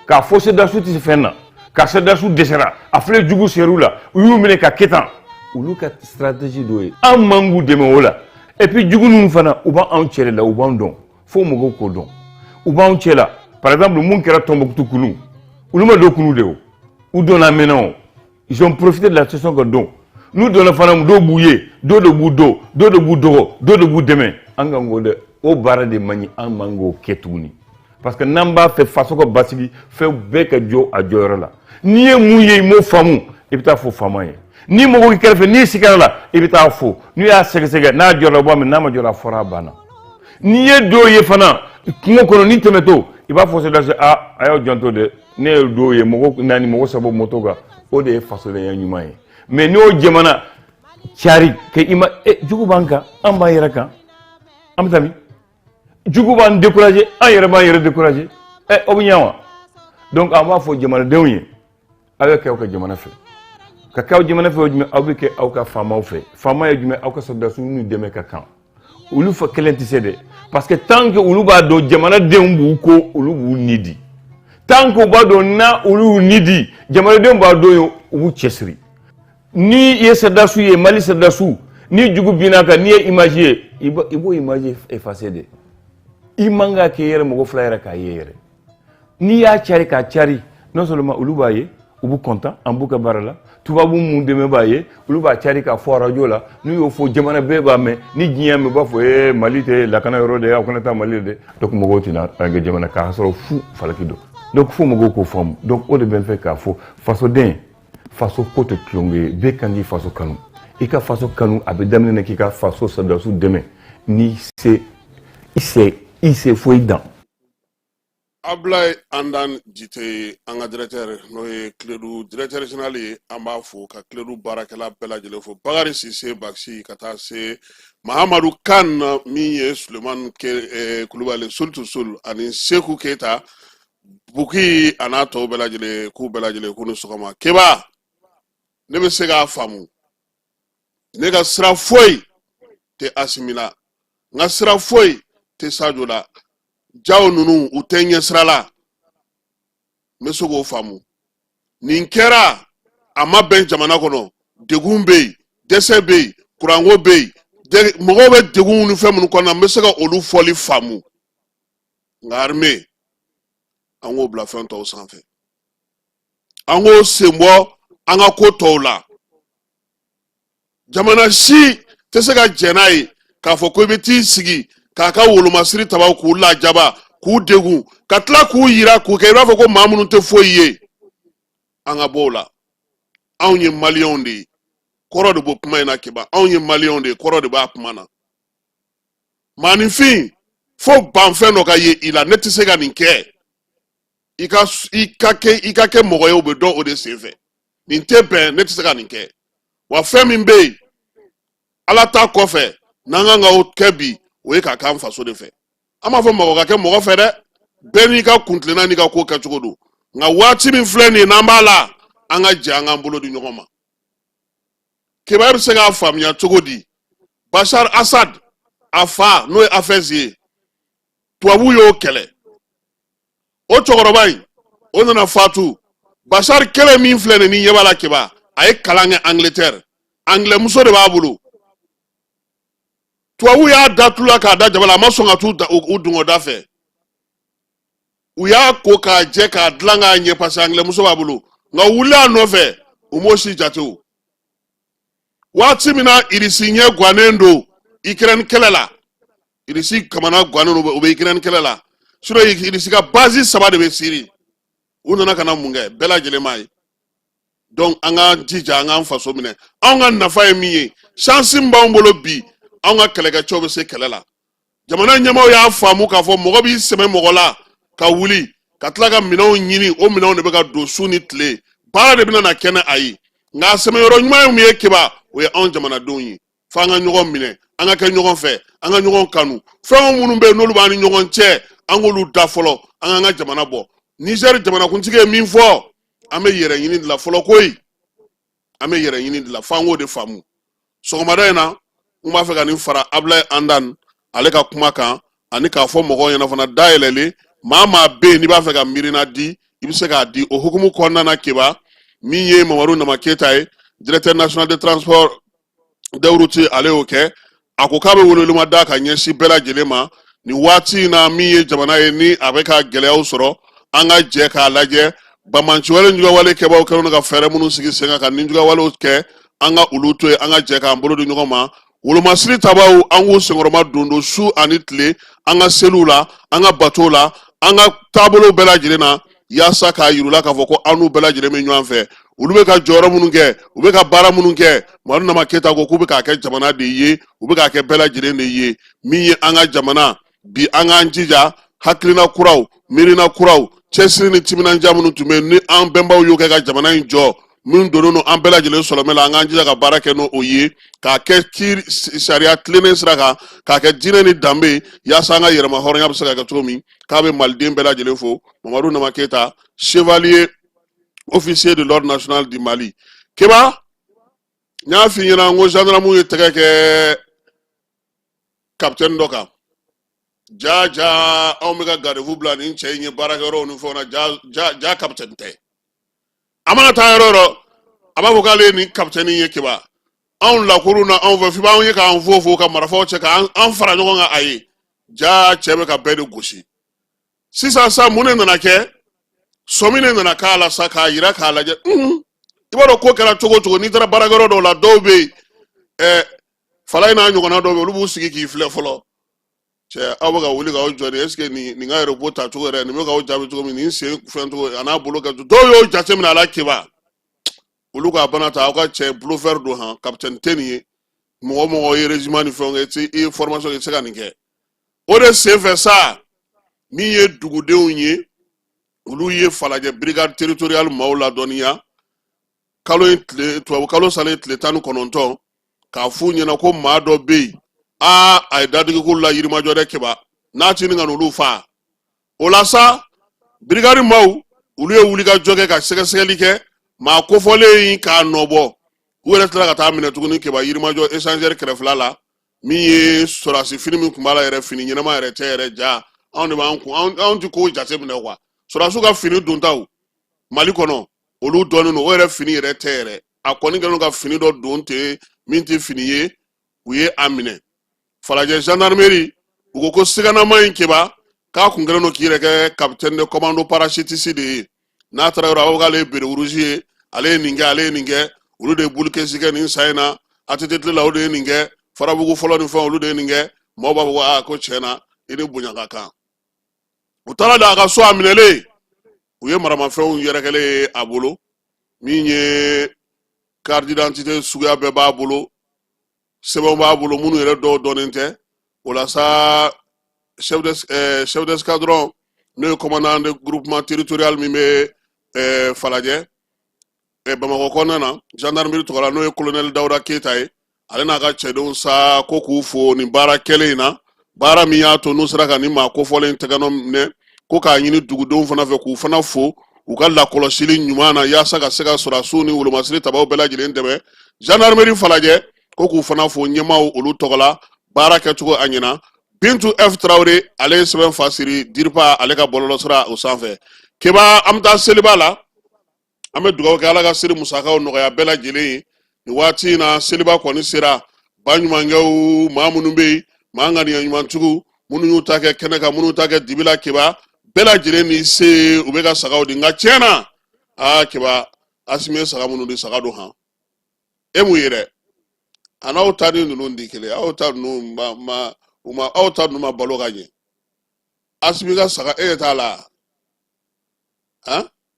k'a fɔ sɔrdasiw tɛ fɛn na ka sɔrdasiw dɛsɛra a filɛ jugu ser'u la u y'u minɛ ka kɛ tan olu ka stratégie dɔ ye an man k'u dɛmɛ o la et puis jugu ninnu fana u b'anw cɛ de la u b'anw dɔn fo mɔgɔw k'o dɔn u b'anw cɛ la par exemple mun kɛra Tɔnbɔkutu kunu olu ma don kunu de o u donna mɛnna o ils ont profité de la situation ka don n'u donna fana dɔw b'u ye dɔw de b'u dɔn dɔw de b'u dɔgɔ dɔw de b'u dɛmɛ an kan k'o dɛ o baara de man ɲi an man k'o kɛ tuguni parce que n'an b'a fɛ faso ka basigi fɛn bɛɛ ka jɔ a jɔyɔrɔ la n'i ye mun ye i m'o faamu i bɛ taa fɔ faama ye ni mɔgɔ k'i kɛrɛfɛ n'i sigara la i bɛ taa fɔ n'u y'a sɛgɛsɛgɛ n'a jɔra bɔ min n'a ma jɔ a fɔra a banna n'i ye dɔw ye fana kungo kɔnɔ n'i tɛmɛtɔ i b'a fɔ sɔrdasi a y'aw janto dɛ ne ye dɔw ye mɔgɔ naani mɔgɔ saba moto kan o de ye fasoden ɲuman ye mais n'o jamana cari que i ma jugu b'an kan an b'an yɛrɛ kan an bɛ taa min jugu b'an décourager an yɛrɛ b'an yɛrɛ décourager o bɛ ɲɛ wa donc an b'a fɔ jamanadenw ye aw bɛ kɛ aw ka jamana fɛ ka kɛ aw jamana fɛ o jumɛn aw bɛ kɛ aw ka faamaw fɛ faama ye jumɛn aw ka sɔrdasiw n'u dɛmɛ ka kan olu fɔ kelen tɛ se dɛ parce que tant que olu b'a dɔn jamanadenw b'u ko olu b'u ni di tant que u b'a dɔn n'a olu y'u ni di jamanadenw b'a dɔn u b'u cɛsiri ni i ye sɔrdasiw ye mali sɔrdasiw ni jugu binna kan n'i ye image ye i b'o image effacer de i man ka kɛ yɛrɛ mɔgɔ fila yɛrɛ k'a ye yɛrɛ n'i y'a cari k'a cari non seulement olu b'a ye u b'u content an b'u ka baara la tubabu mun dɛmɛ b'a ye olu b'a cari k'a fɔ radio la n'u y'o fɔ jamana bɛɛ b'a mɛn ni diɲɛ mɛn u b'a fɔ mali tɛ lakana yɔrɔ de ye aw kana taa mali de donc mɔgɔw tɛna kɛ jamana k'a sɔrɔ fu falaki don donc fo mɔgɔw k'o faamu donc o de bɛ n fɛ k'a fɔ fasoden faso ko tɛ tulonkɛ ye bɛɛ kan k'i faso kanu i ka faso kanu a bɛ daminɛ k'i ka faso sɔrdasiw dɛmɛ ni i se foyi dan. Ablaye Andan Jite an ka directeur n'o ye Cledu directeur général ye an b'a fo ka Cledu baarakɛla bɛɛ lajɛlen fo Bakari Sise Baxi ka taa se Mahamadu Kan min ye Sulemani Kulubali Sultu Sul ani Seku Keita Buki a n'a tɔw bɛɛ lajɛlen k'u bɛɛ lajɛlen k'u ni sɔgɔma Keba ne bɛ se k'a faamu ne ka sira foyi tɛ Asimi la n ka sira foyi tɛ Sadio la jaw nunu u tɛ ɲɛsira la n bɛ se k'o faamu nin kɛra a ma bɛn jamana kɔnɔ degun bɛ yen dɛsɛ bɛ yen kuranko bɛ yen mɔgɔw bɛ degun ni fɛn minnu kɔnɔ n bɛ se ka olu fɔli faamu nka armée an k'o bila fɛn tɔw sanfɛ an k'o sen bɔ an ka ko tɔw la jamana si tɛ se ka jɛn n'a ye k'a fɔ ko i bɛ t'i sigi k'a ka wolomasiri tabaw k'u lajaba k'u degun ka tila k'u yira k'u kɛ i b'a fɔ ko maa minnu tɛ foyi ye an ka bɔ o la anw ye maliyɛnw de ye kɔrɔ de b'o kuma in na kiba anw ye maliyɛnw de ye kɔrɔ de b'a kuma na maaninfin fo banfɛn dɔ ka ye i la ne tɛ se ka nin kɛ i ka kɛ mɔgɔ ye o bɛ dɔn o de senfɛ nin tɛ bɛn ne tɛ se ka nin kɛ wa fɛn min bɛ yen ala ta kɔfɛ n'an kan ka o kɛ bi o ye ka k'an faso de fɛ an b'a fɔ mɔgɔ ka kɛ mɔgɔ fɛ dɛ bɛɛ n'i ka kuntilenna n'i ka ko kɛcogo don nka waati min filɛ nin ye n'an b'a la an ka jɛ an k'an bolo di ɲɔgɔn ma kibaru bɛ se k'a faamuya cogo di Bashar Assad a fa n'o ye Hafez ye tubabu y'o kɛlɛ o cɛkɔrɔba in o nana fatu Bashar kɛlɛ min filɛ nin ni ɲɛ b'a la kiba a ye kalan kɛ Angleterre Anglɛmuso de b'a bolo tubabu y'a da tula k'a da jaba la a ma sɔn ka t'u u dungoda fɛ u y'a ko k'a jɛ k'a dilan k'a ɲɛ parce que Anglɛmuso b'a bolo nka wuli a nɔfɛ u m'o si jate o waati min na Irisi ɲɛ gannen don Ukraine kɛlɛ la Irisi kamana gannen don u bɛ Ukraine kɛlɛ la sinon Irisi ka base 3 de bɛ Syrie u nana ka na mun kɛ bɛɛ lajɛlen m'a ye donc an ka jija an k'an faso minɛ anw ka nafa ye min ye chance min b'anw bolo bi anw ka kɛlɛkɛcɛw bɛ se kɛlɛ la jamana ɲɛmaaw y'a faamu k'a fɔ mɔgɔ b'i sɛmɛ mɔgɔ la ka wuli ka tila ka minɛnw ɲini o minɛnw de bɛ ka don su ni tile baara de bɛna na kɛnɛ a ye nka sɛmɛyɔrɔ ɲuman ye mun ye kiba o ye anw jamanadenw ye fo an ka ɲɔgɔn minɛ an ka kɛ ɲɔgɔn fɛ an ka ɲɔgɔn kanu fɛn minnu bɛ yen n'olu b'an ni ɲɔgɔn cɛ an k'olu da fɔlɔ an k'an ka jamana bɔ Niger jamanakuntigi ye min fɔ an bɛ yɛrɛ ɲini de la fɔlɔ koyi an bɛ yɛrɛ ɲini de la fo an k'o de faamu sɔgɔmada in na n b'a fɛ ka nin fara Ablaye Andan ale ka kuma kan ani k'a fɔ mɔgɔw ɲɛna fana dayɛlɛlen maa bɛ yen n'i b'a fɛ ka miirina di i bɛ se k'a di o hukumu kɔnɔna na kiba min ye Mamadu Nama Keyita ye directeur national de transport des routes ale y'o kɛ a ko k'a bɛ welewelema da ka ɲɛsin bɛɛ lajɛlen ma nin waati in na min ye jamana ye ni a bɛ ka gɛlɛyaw sɔrɔ an ka jɛ k'a lajɛ bamananciwale juguwale kɛbaaw kɛlen don ka fɛɛrɛ minnu sigi sen kan ka nin juguwalew kɛ an ka olu to yen an ka jɛ k'an bolo di ɲɔgɔn ma wolomasiri tabaw an k'u senkɔrɔma don su ani tile an ka seliw la an ka batow la an ka taabolow bɛɛ lajɛlen na yaasa k'a yir'ula k'a fɔ ko an n'u bɛɛ lajɛlen bɛ ɲɔgɔn fɛ olu bɛ ka jɔyɔrɔ minnu kɛ u bɛ ka baara minnu kɛ Mamadu Nama Keyita ko k'u bɛ k'a kɛ jamana de ye u bɛ k'a kɛ bɛɛ lajɛlen de ye min ye an ka jamana bi an k'an jija hakilina kuraw miirina kuraw cɛsiri ni timinandiya minnu tun bɛ yen ni an bɛnbaw y'o kɛ ka jamana in jɔ minnu donnen don an bɛɛ lajɛlen sɔlɔmɛ la an k'an jija ka baara kɛ n'o ye k'a kɛ kiiri sariya tilennen sira kan k'a kɛ diinɛ ni danbe yaasa an ka yɛrɛma hɔrɔnya bɛ se ka kɛ cogo min k'a bɛ maliden bɛɛ lajɛlen fo Mamadu Nama Keyita chevalier officier de l'ordre national du Mali kiba n y'a f'i ɲɛna n ko gendarme ye tɛgɛ kɛ capitaine dɔ kan ja anw bɛ ka garde-fou bila nin cɛ in ye baarakɛyɔrɔw ni fɛnw na ja capitaine tɛ a mana taa yɔrɔ yɔrɔ a b'a fɔ k'ale ye nin capitaine ye kiba anw lakuru na anw fɛ f'i b'anw ye k'an fo ka marifaw cɛ k'an fara ɲɔgɔn kan a ye ja cɛ bɛ ka bɛɛ de gosi sisan sa mun de nana kɛ sɔmi de nana k'a la sa k'a yira k'a lajɛ i b'a dɔn ko kɛra cogo o cogo n'i taara baarakɛyɔrɔ dɔw la dɔw bɛ yen fala in n'a ɲɔgɔnna dɔw bɛ yen olu b'u sigi k'i filɛ fɔlɔ cɛ aw bɛ ka wuli k'aw jɔ de est ce que nin ka aéroport ta cogo yɛrɛ nin bɛ k'aw jaabi cogo min nin sen fɛn cogo a n'a bolo kɛ dɔw y'o jateminɛ a la kiba olu k'a bana ta aw ka cɛ bluffeur don han capitaine tɛ nin ye mɔgɔ ye régiment ni fɛnw kɛ i ye formation kɛ i tɛ se ka nin kɛ o de senfɛ sa min ye dugudenw ye olu ye falajɛ brigade territoriale maaw ladɔnniya tubabu kalo salen tile 19 k'a f'u ɲɛna ko maa dɔ bɛ yen a ye dadigi k'olu la Yirimajɔ dɛ kiba n'a ci ni ka n'olu fa o la sa brigade maaw olu ye wuli ka jɔ kɛ ka sɛgɛsɛgɛli kɛ maa kofɔlen in k'a nɔbɔ u yɛrɛ tilala ka taa minɛ tuguni kiba Yirimajɔ échangeur kɛrɛfɛla la min ye sɔrasi fini min tun b'a la yɛrɛ fini ɲɛnama yɛrɛ tɛ yɛrɛ ja anw de b'an kun anw ti ko jate minɛ quoi sɔrɔdasiw ka fini dontaw Mali kɔnɔ olu dɔnnen don o yɛrɛ fini yɛrɛ tɛ yɛrɛ a kɔni kɛlen ka fini dɔ don ten min tɛ fini ye u ye a minɛ Falajɛ gendarmerie u ko ko siganama in keba k'a kun kɛlen don k'i yɛrɛ kɛ capitaine de commando parachutiste de ye n'a taara yɔrɔ a b'a fɔ k'ale ye bere rouge ye ale ye nin kɛ olu de ye bulukɛsi kɛ nin sa in na ATT la olu de ye nin kɛ farabugu fɔlɔ ni fɛn olu de ye nin kɛ maaw b'a fɔ ko tiɲɛ na i ni bonya ka kan u taara da a ka so a minɛlen u ye maramafɛnw yɛrɛkɛlen a bolo min ye carte d'identité suguya bɛɛ b'a bolo sɛbɛnw b'a bolo minnu yɛrɛ dɔw dɔnnen tɛ o la sa chef d'escadron n'o ye commandant de groupement territorial min bɛ Falajɛ Bamakɔ kɔnɔna na gendarmerie tɔgɔ la n'o ye colonel Dawuda Keyita ye ale n'a ka cɛdenw sa ko k'u fo nin baara kɛlen in na baara min y'a to n'u sera ka nin maa kofɔlen tɛgɛnɔ minɛ ko k'a ɲini dugudenw fana fɛ k'u fana fo u ka lakɔlɔsili ɲuman na yaasa ka se ka sɔrɔdasiw ni wolomasiri tabaw bɛɛ lajɛlen dɛmɛ gendarmerie Falajɛ ko k'u fana fo ɲɛmaaw olu tɔgɔ la baara kɛcogo a ɲɛna Bintu F Traoré ale ye sɛbɛn fa siri DIRPA ale ka bɔlɔlɔsira o sanfɛ keba an bɛ taa seliba la an bɛ dugawu kɛ Ala ka seli musakaw nɔgɔya bɛɛ lajɛlen ye nin waati in na seliba kɔni sera ba ɲumankɛw maa minnu bɛ yen maa ŋaniya ɲumantigiw minnu y'u ta kɛ kɛnɛ kan minnu ta kɛ dibi la keba bɛɛ lajɛlen ni se u bɛ ka sagaw di nka tiɲɛ na keba Asimi ye saga minnu di saga don han e mun ye dɛ a n'aw ta ni ninnu di kelen aw ta ninnu aw ta ninnu ma balo ka ɲɛ Asimi ka saga e t'a la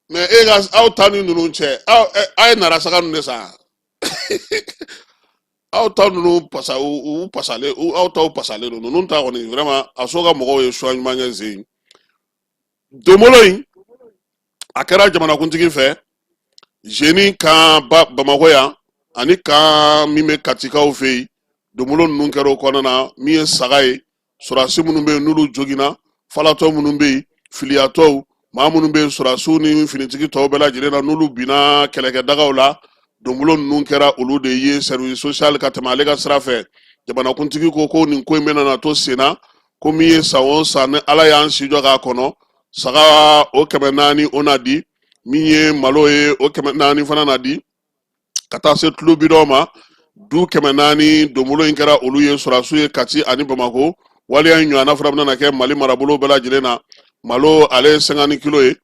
mais e ka aw ta ni ninnu cɛ a ye nara saga ninnu de san aw ta ninnu pasalen aw taw pasalen don ninnu ta kɔni vraiment a so ka mɔgɔw ye choix ɲuman kɛ sen donbolo in a kɛra jamanakuntigi fɛ jeune kan Bamakɔ yan ani kan min bɛ Katikaw fɛ yen donbolo ninnu kɛra o kɔnɔna na min ye saga ye sɔrɔdasi minnu bɛ yen n'olu joginna falatɔ minnu bɛ yen filiyatɔw maa minnu bɛ yen sɔrɔdasiw ni finitigi tɔw bɛɛ lajɛlen na n'olu binna kɛlɛkɛdagaw la donbolo ninnu kɛra olu de ye service social ka tɛmɛ ale ka sira fɛ jamanakuntigi ko nin ko in bɛna na to sen na ko min ye san o san ni Ala y'an si jɔ k'a kɔnɔ saga o 400 o na di min ye malo ye o 400 fana na di ka taa se tulo bi dɔw ma du 400 donbolo in kɛra olu ye sɔrɔdasiw ye Kati ani Bamakɔ waliya in ɲɔgɔnna fana bɛna kɛ Mali marabolo bɛɛ lajɛlen na malo ale ye 50 kilo ye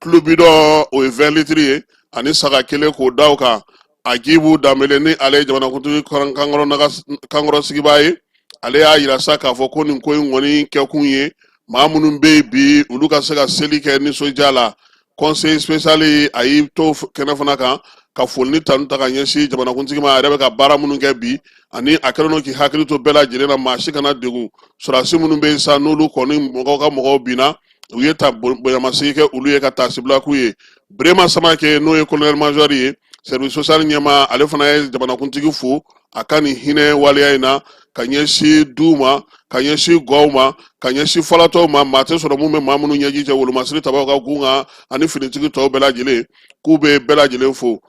tulo bi dɔ o ye 20 litres ye ani saga kelen k'o da o kan Agibu Dambele ni ale ye jamanakuntigi kankɔrɔ sigibaa ye ale y'a yira sa k'a fɔ ko nin ko in kɔni kɛkun ye maa minnu bɛ yen bi olu ka se ka seli kɛ nisɔndiya la conseil spécial a y'i to kɛnɛ fana kan ka foli ni tanu ta ka ɲɛsin jamanakuntigi ma a yɛrɛ bɛ ka baara minnu kɛ bi ani a kɛlen don k'i hakili to bɛɛ lajɛlen na maa si kana degun sɔrɔdasi minnu bɛ yen sa n'olu kɔni mɔgɔw ka mɔgɔw binna u ye ta bonyamasigi kɛ olu ye ka taa sibilaku ye Birema Samake n'o ye colonel major ye service social ɲɛma ale fana ye jamanakuntigi fo a ka nin hinɛ waleya in na ka ɲɛsin duw ma ka ɲɛsin gɔw ma ka ɲɛsin falatɔw ma maa tɛ sɔrɔ mun bɛ maa minnu ɲɛji cɛ wolomasiri tabaw ka gun kan ani finitigi tɔw bɛɛ lajɛlen k'u bɛ bɛɛ lajɛlen fo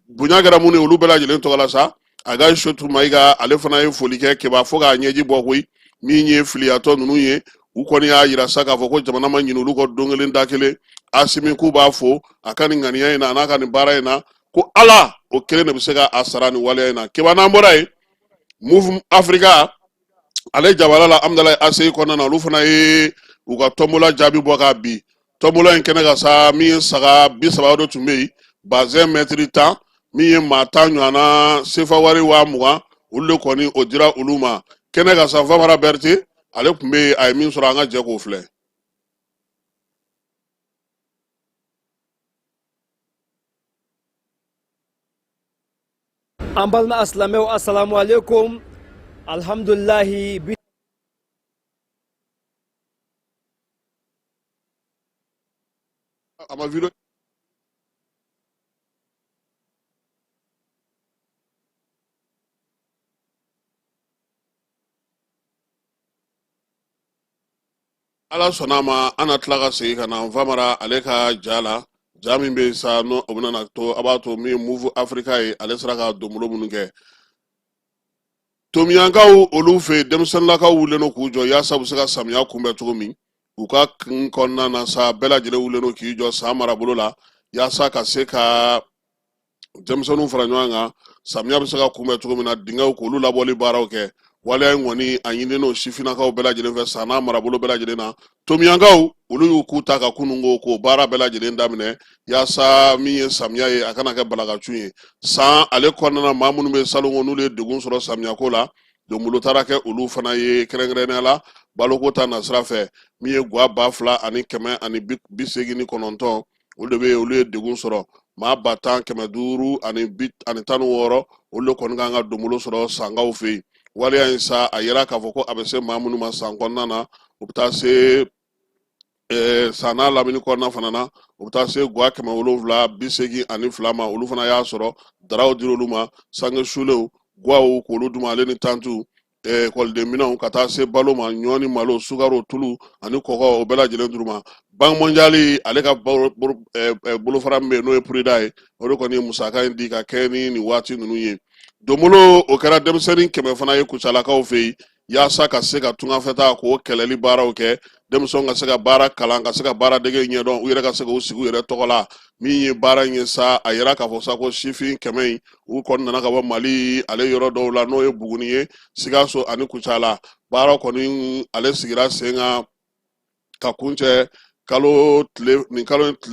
bonya kɛra mun ye olu bɛɛ lajɛlen tɔgɔ la sa a ka Sotu Mayiga ale fana ye foli kɛ keba fo k'a ɲɛji bɔ koyi min ye filiyatɔ ninnu ye u kɔni y'a yira sa k'a fɔ ko jamana ma ɲinɛ olu kɔ don kelen da kelen Asimi k'u b'a fo a ka nin ŋaniya in na a n'a ka nin baara in na ko Ala o kelen de bɛ se ka a sara nin waleya in na keba n'an bɔra yen Move Africa ale jabala la Amdalayi ACI kɔnɔna na olu fana ye u ka tɔnbola jaabi bɔ k'a bin tɔnbola in kɛnɛ kan sa min ye saga 30 de tun bɛ yen bazɛn mètre 10 min ye maa 10 ɲɔgɔnna sefa wari 20,000 olu de kɔni o dira olu ma kɛnɛ kan sa Famara Berete ale tun bɛ yen a ye min sɔrɔ an ka jɛ k'o filɛ. an balima asilamɛw assalamu alaikum alhamdulilahi bi ama video Ala sɔnna ma an na tila ka segin ka na Famara ale ka ja la ja min bɛ sa no o bɛna na to a b'a to min Move Africa ye ale sera ka donbolo minnu kɛ tomiyankaw olu fe denmisɛnnakaw wulen no k'u jɔ yaasa u se ka samiya kunbɛn cogo min u ka kin kɔnɔna na sa bɛɛ lajɛlen wulen no k'i jɔ san marabolo la yaasa ka se ka denmisɛnninw fara ɲɔgɔn kan samiya bɛ se ka kunbɛn cogo min na dingɛw k'olu labɔli baaraw kɛ waleya in kɔni a ɲininen no sifinnakaw bɛɛ lajɛlen fɛ san n'a marabolo bɛɛ lajɛlen na tomiyankaw olu y'u k'u ta ka kununko k'o baara bɛɛ lajɛlen daminɛ yaasa min ye samiya ye a kana kɛ balakacu ye san ale kɔnɔna na maa minnu bɛ salon kɔnɔ n'olu ye degun sɔrɔ samiyako la donbolo taara kɛ olu fana ye kɛrɛnkɛrɛnnenya la baloko ta nasira fɛ min ye guwa 2,189 olu de bɛ olu ye degun sɔrɔ maa 10,500 ani 16 olu de kɔni kan ka donbolo sɔrɔ sangaw fɛ yen waleya in sa a yera k'a fɔ ko a bɛ se maa minnu ma san kɔnɔna na u bɛ taa se san n'a lamini kɔnɔna fana na u bɛ taa se guwa 782 ma olu fana y'a sɔrɔ daraw dira olu ma sange sulew guwaw k'olu d'u ma ale ni tantu ekɔliden minɛnw ka taa se balo ma ɲɔ ni malo sukaro tulu ani kɔgɔ o bɛɛ lajɛlen d'u ma banque mondiale ale ka bolofara min bɛ yen n'o ye purida ye o de kɔni ye musaka in di ka kɛ ni nin waati ninnu ye donbolo o kɛra denmisɛnnin 100 fana ye kucalakaw fɛ yen yaasa ka se ka tungafɛta k'o kɛlɛli baaraw kɛ denmisɛnw ka se ka baara kalan ka se ka baara dege ɲɛdɔn u yɛrɛ ka se k'u sigi u yɛrɛ tɔgɔ la min ye baara in ye sa a yera k'a fɔ sa ko sifin 100 in u kɔni nana ka bɔ mali ale yɔrɔ dɔw la n'o ye buguni ye sikaso ani kucala baara kɔni ale sigira sen ka kuncɛ nin kalo tile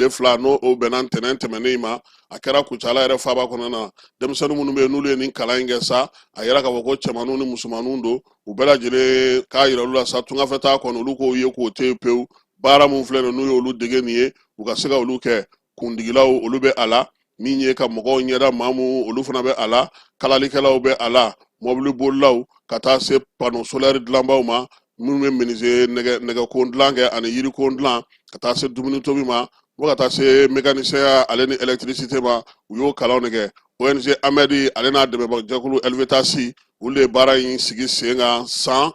2 n'o bɛnna ntɛnɛn tɛmɛnen ma a kɛra kucala yɛrɛ faaba kɔnɔna na denmisɛnnin minnu bɛ yen n'olu ye nin kalan in kɛ sa a yera k'a fɔ ko cɛmanninw ni musomanninw don u bɛɛ lajɛlen k'a yira olu la sa tungafɛta kɔni olu k'o ye k'o te pewu baara mun filɛ n'u ye olu dege nin ye u ka se ka olu kɛ kundigilaw olu bɛ a la min ye ka mɔgɔw ɲɛda maa mun olu fana bɛ a la kalalikɛlaw bɛ a la mɔbili bolilaw ka taa se pano solaire dilanbaw ma minnu bɛ menuisier nɛgɛko dilan kɛ ani yiriko dilan ka taa se dumuni tobi ma fo ka taa se mécanicien ale ni électricité ma u y'o kalanw de kɛ ONG Amedi ale n'a dɛmɛbagajɛkulu Elvetasi olu de baara in sigi sen kan san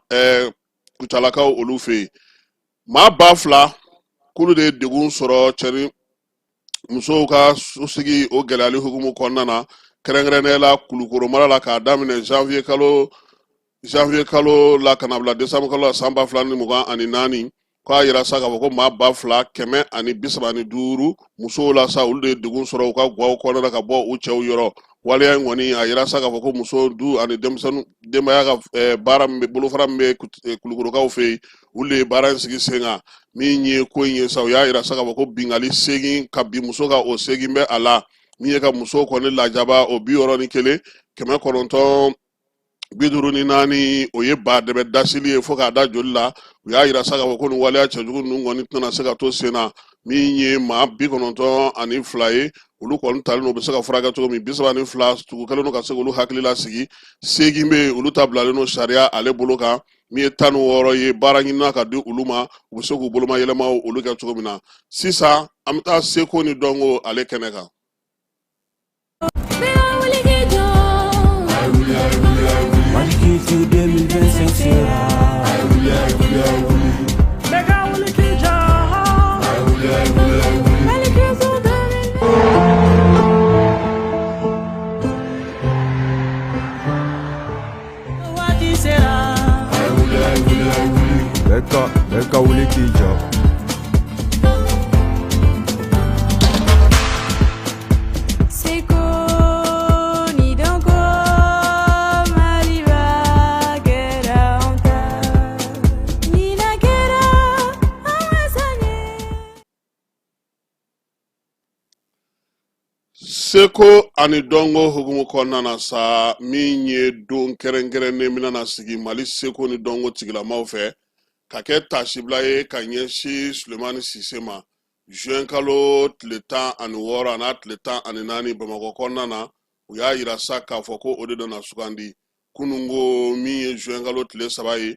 kucalakaw olu fɛ yen maa 2000 k'olu de ye degun sɔrɔ cɛ ni musow ka sigi o gɛlɛyali hukumu kɔnɔna na kɛrɛnkɛrɛnnenya la Kulukoro mara la k'a daminɛ janvier kalo la ka na bila décembre kalo la san 2024 k'a yira sa k'a fɔ ko maa 2,135 musow la sa olu de ye degun sɔrɔ u ka guwaw kɔnɔna na ka bɔ u cɛw yɔrɔ waleya in kɔni a yira sa k'a fɔ ko muso du ani denmisɛnnin denbaya ka baara min bɛ bolofara min bɛ Kulukorokaw fɛ yen olu de ye baara in sigi sen kan min ye ko in ye sa u y'a yira sa k'a fɔ ko bingali 8 ka bin muso ka o 8 bɛ a la min ye ka muso kɔni lajaba o 61 954 o ye ba dɛmɛ dasili ye fo k'a da joli la u y'a yira sa k'a fɔ ko nin waleya cɛjugu ninnu kɔni tɛna se ka to sen na min ye maa 92 ye olu kɔni talen n'o bɛ se ka furakɛ cogo min 32 tugu kɛlen n'o ka se k'olu hakili lasigi 8 bɛ yen olu ta bilalen n'o sariya ale bolo kan min ye 16 ye baara ɲinina ka di olu ma u bɛ se k'u boloma yɛlɛma olu kɛ cogo min na sisan an bɛ taa seko ni dɔnko ale kɛnɛ kan. Beka wuli k'i jɔ. Seko ni dɔnko Mali b'a kɛra anw ta ɲinan kɛra an ma sanɲɛ. Seko ani dɔnko hukumu kɔnɔna na sa min ye don kɛrɛnkɛrɛnnen bɛna sigi Mali seko ni dɔnko tigilamaw fɛ ka kɛ tasibila ye ka ɲɛsin Sulemani Sise ma juin kalo tile 16 n'a tile 14 Bamakɔ kɔnɔna na u y'a yira sa k'a fɔ ko o de nana sugandi kunungo min ye juin kalo tile 3 ye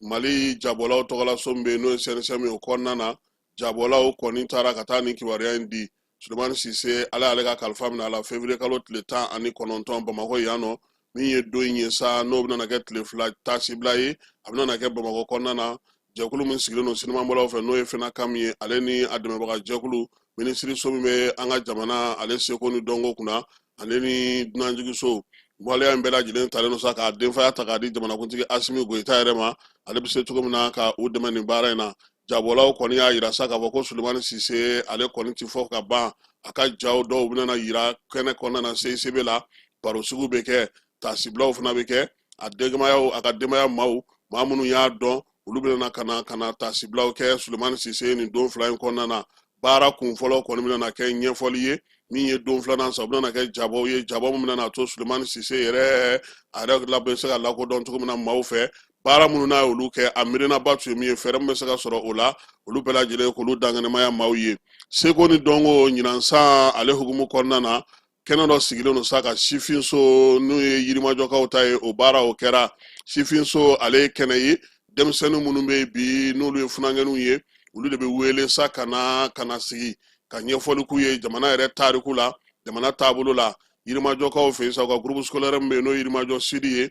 Mali jabɔlaw tɔgɔlaso min bɛ yen n'o ye CNSM o kɔnɔna na jabɔlaw kɔni taara ka taa nin kibaruya in di Sulemani Sise ale ka kalifa minɛ a la février kalo tile 19 Bamakɔ yan nɔ min ye don in ye sa n'o bɛna kɛ tile 2 tasibila ye a bɛna kɛ Bamakɔ kɔnɔna na jɛkulu min sigilen don sinimabɔlaw fɛ n'o ye FENACAM ye ale ni a dɛmɛbaga jɛkulu minisiriso min bɛ an ka jamana ale seko ni dɔnko kunna ale ni dunanjigiso waleya in bɛɛ lajɛlen talen no sa k'a denfaya ta k'a di jamanakuntigi Asimi Goyita yɛrɛ ma ale bɛ se cogo min na ka u dɛmɛ nin baara in na jabɔlaw kɔni y'a yira sa k'a fɔ ko Sulemani Sise ale kɔni ti fɔ ka ban a ka jaw dɔw bɛna yira kɛnɛ kɔnɔna na CICB la baro sugu bɛ kɛ tasibilaw fana bɛ kɛ a ka denbaya maaw maa minnu y'a dɔn olu bɛna ka na tasibilaw kɛ Sulemani Sise nin don fila in kɔnɔna na baara kun fɔlɔ kɔni bɛna kɛ ɲɛfɔli ye min ye don filanan sa u bɛna kɛ jabaw ye jaba min bɛna to Sulemani Sise yɛrɛ a yɛrɛ bɛ se ka lakodɔn cogo min na maaw fɛ baara minnu n'a y'olu kɛ a miirinaba tun ye min ye fɛɛrɛ min bɛ se ka sɔrɔ o la olu bɛɛ lajɛlen k'olu danŋɛnɛmaya maaw ye seko ni dɔnko ɲinansan ale hukumu kɔnɔna na kɛnɛ dɔ sigilen don sa ka sifinso n'o ye yirimajɔkaw ta ye o baara o kɛra sifinso ale ye kɛnɛ ye denmisɛnnin minnu bɛ bi n'olu ye funankɛninw ye olu de bɛ wele sa ka na sigi ka ɲɛfɔli k'u ye jamana yɛrɛ tariku la jamana taabolo la yirimajɔkaw fɛ yen sa u ka groupe scolaire min bɛ yen n'o ye yirimajɔ sidi ye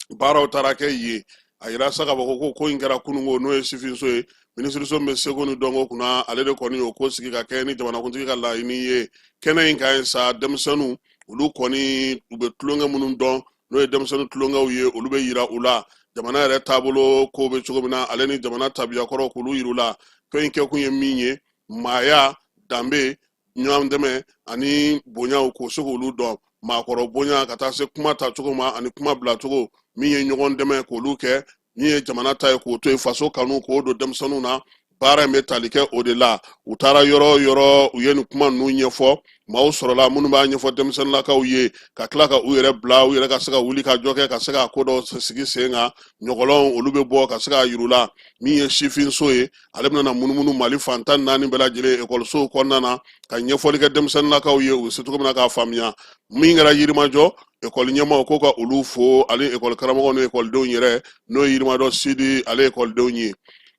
baaraw taara kɛ yen a yira sa k'a fɔ ko in kɛra kununko n'o ye sifinso ye minisiriso min bɛ seko ni dɔnko kunna ale de kɔni y'o ko sigi ka kɛ ni jamanakuntigi ka laɲini ye kɛnɛ in kan yen sa denmisɛnninw olu kɔni u bɛ tulonkɛ minnu dɔn n'o ye denmisɛnnin tulonkɛw ye olu bɛ yira u la jamana yɛrɛ taabolo ko bɛ cogo min na ale ni jamana tabiyakɔrɔ k'olu yira u la fɛn in kɛkun ye min ye maaya danbe ɲɔgɔn dɛmɛ ani bonyaw k'o se k'olu dɔn maakɔrɔ bonya ka taa se kuma tacogo ma ani kuma bilacogo min ye ɲɔgɔn dɛmɛ k'olu kɛ min ye jamana ta ye k'o to yen faso kanu k'o don denmisɛnninw na baara in bɛ tali kɛ o de la u taara yɔrɔ yɔrɔ u ye nin kuma ninnu ɲɛfɔ maaw sɔrɔla minnu b'a ɲɛfɔ denmisɛnninlakaw ye ka tila ka u yɛrɛ bila u yɛrɛ ka se ka wuli ka jɔ kɛ ka se ka ko dɔ sigi sen kan ɲɔgɔlɔnw olu bɛ bɔ ka se ka yir'u la min ye sifinso ye ale bɛna munumunu Mali fan 14 bɛɛ lajɛlen ekɔlisow kɔnɔna na ka ɲɛfɔli kɛ denmisɛnninlakaw ye u bɛ se cogo min na k'a faamuya min kɛra yirimajɔ ekɔli ɲɛmaaw ko ka olu fo ale ekɔli karamɔgɔ ni ekɔlidenw yɛrɛ n'o ye yirimajɔ sidi ale ekɔlidenw ye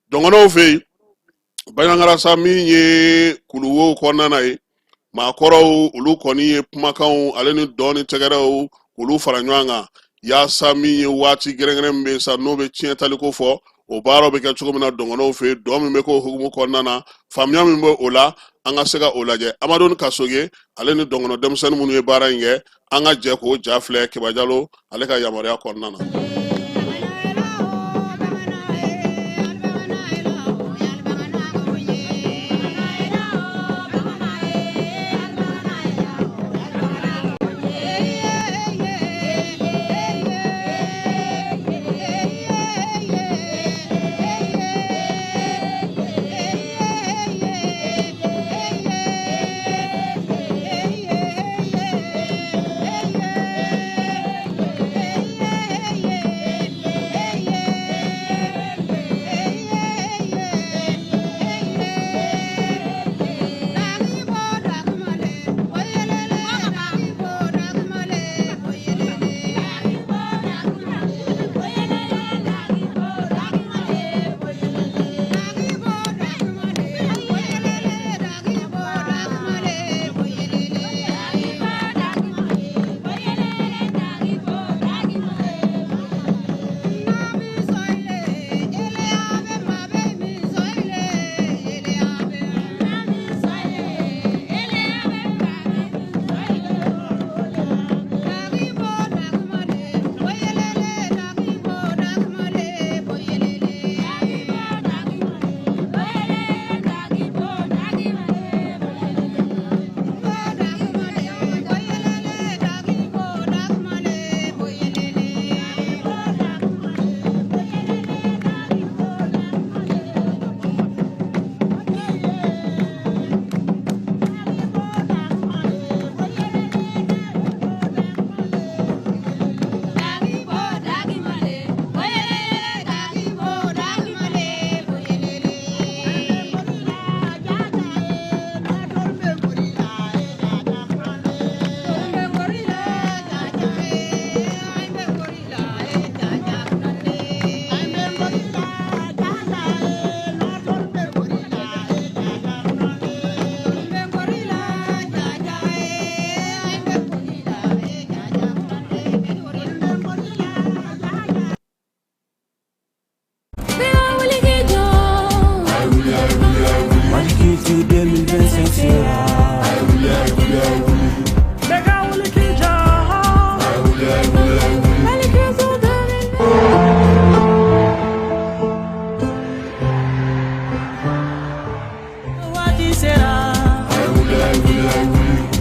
dɔngɔnɔw fɛ yen Baɲangarasa min ye kuluwow kɔnɔna ye maakɔrɔw olu kɔni ye kumakanw ale ni dɔn ni tɛgɛrɛw k'olu fara ɲɔgɔn kan yaasa min ye waati gɛrɛngɛrɛn min bɛ sa n'o bɛ tiɲɛtaliko fɔ o baaraw bɛ kɛ cogo min na dɔngɔnɔw fɛ yen dɔn min bɛ k'o hukumu kɔnɔna na faamuya min bɛ o la an ka se ka o lajɛ Amadou Kasoge ale ni dɔngɔnɔ denmisɛnnin minnu ye baara in kɛ an ka jɛ k'o ja filɛ Keba Jalo ale ka yamaruya kɔnɔna na.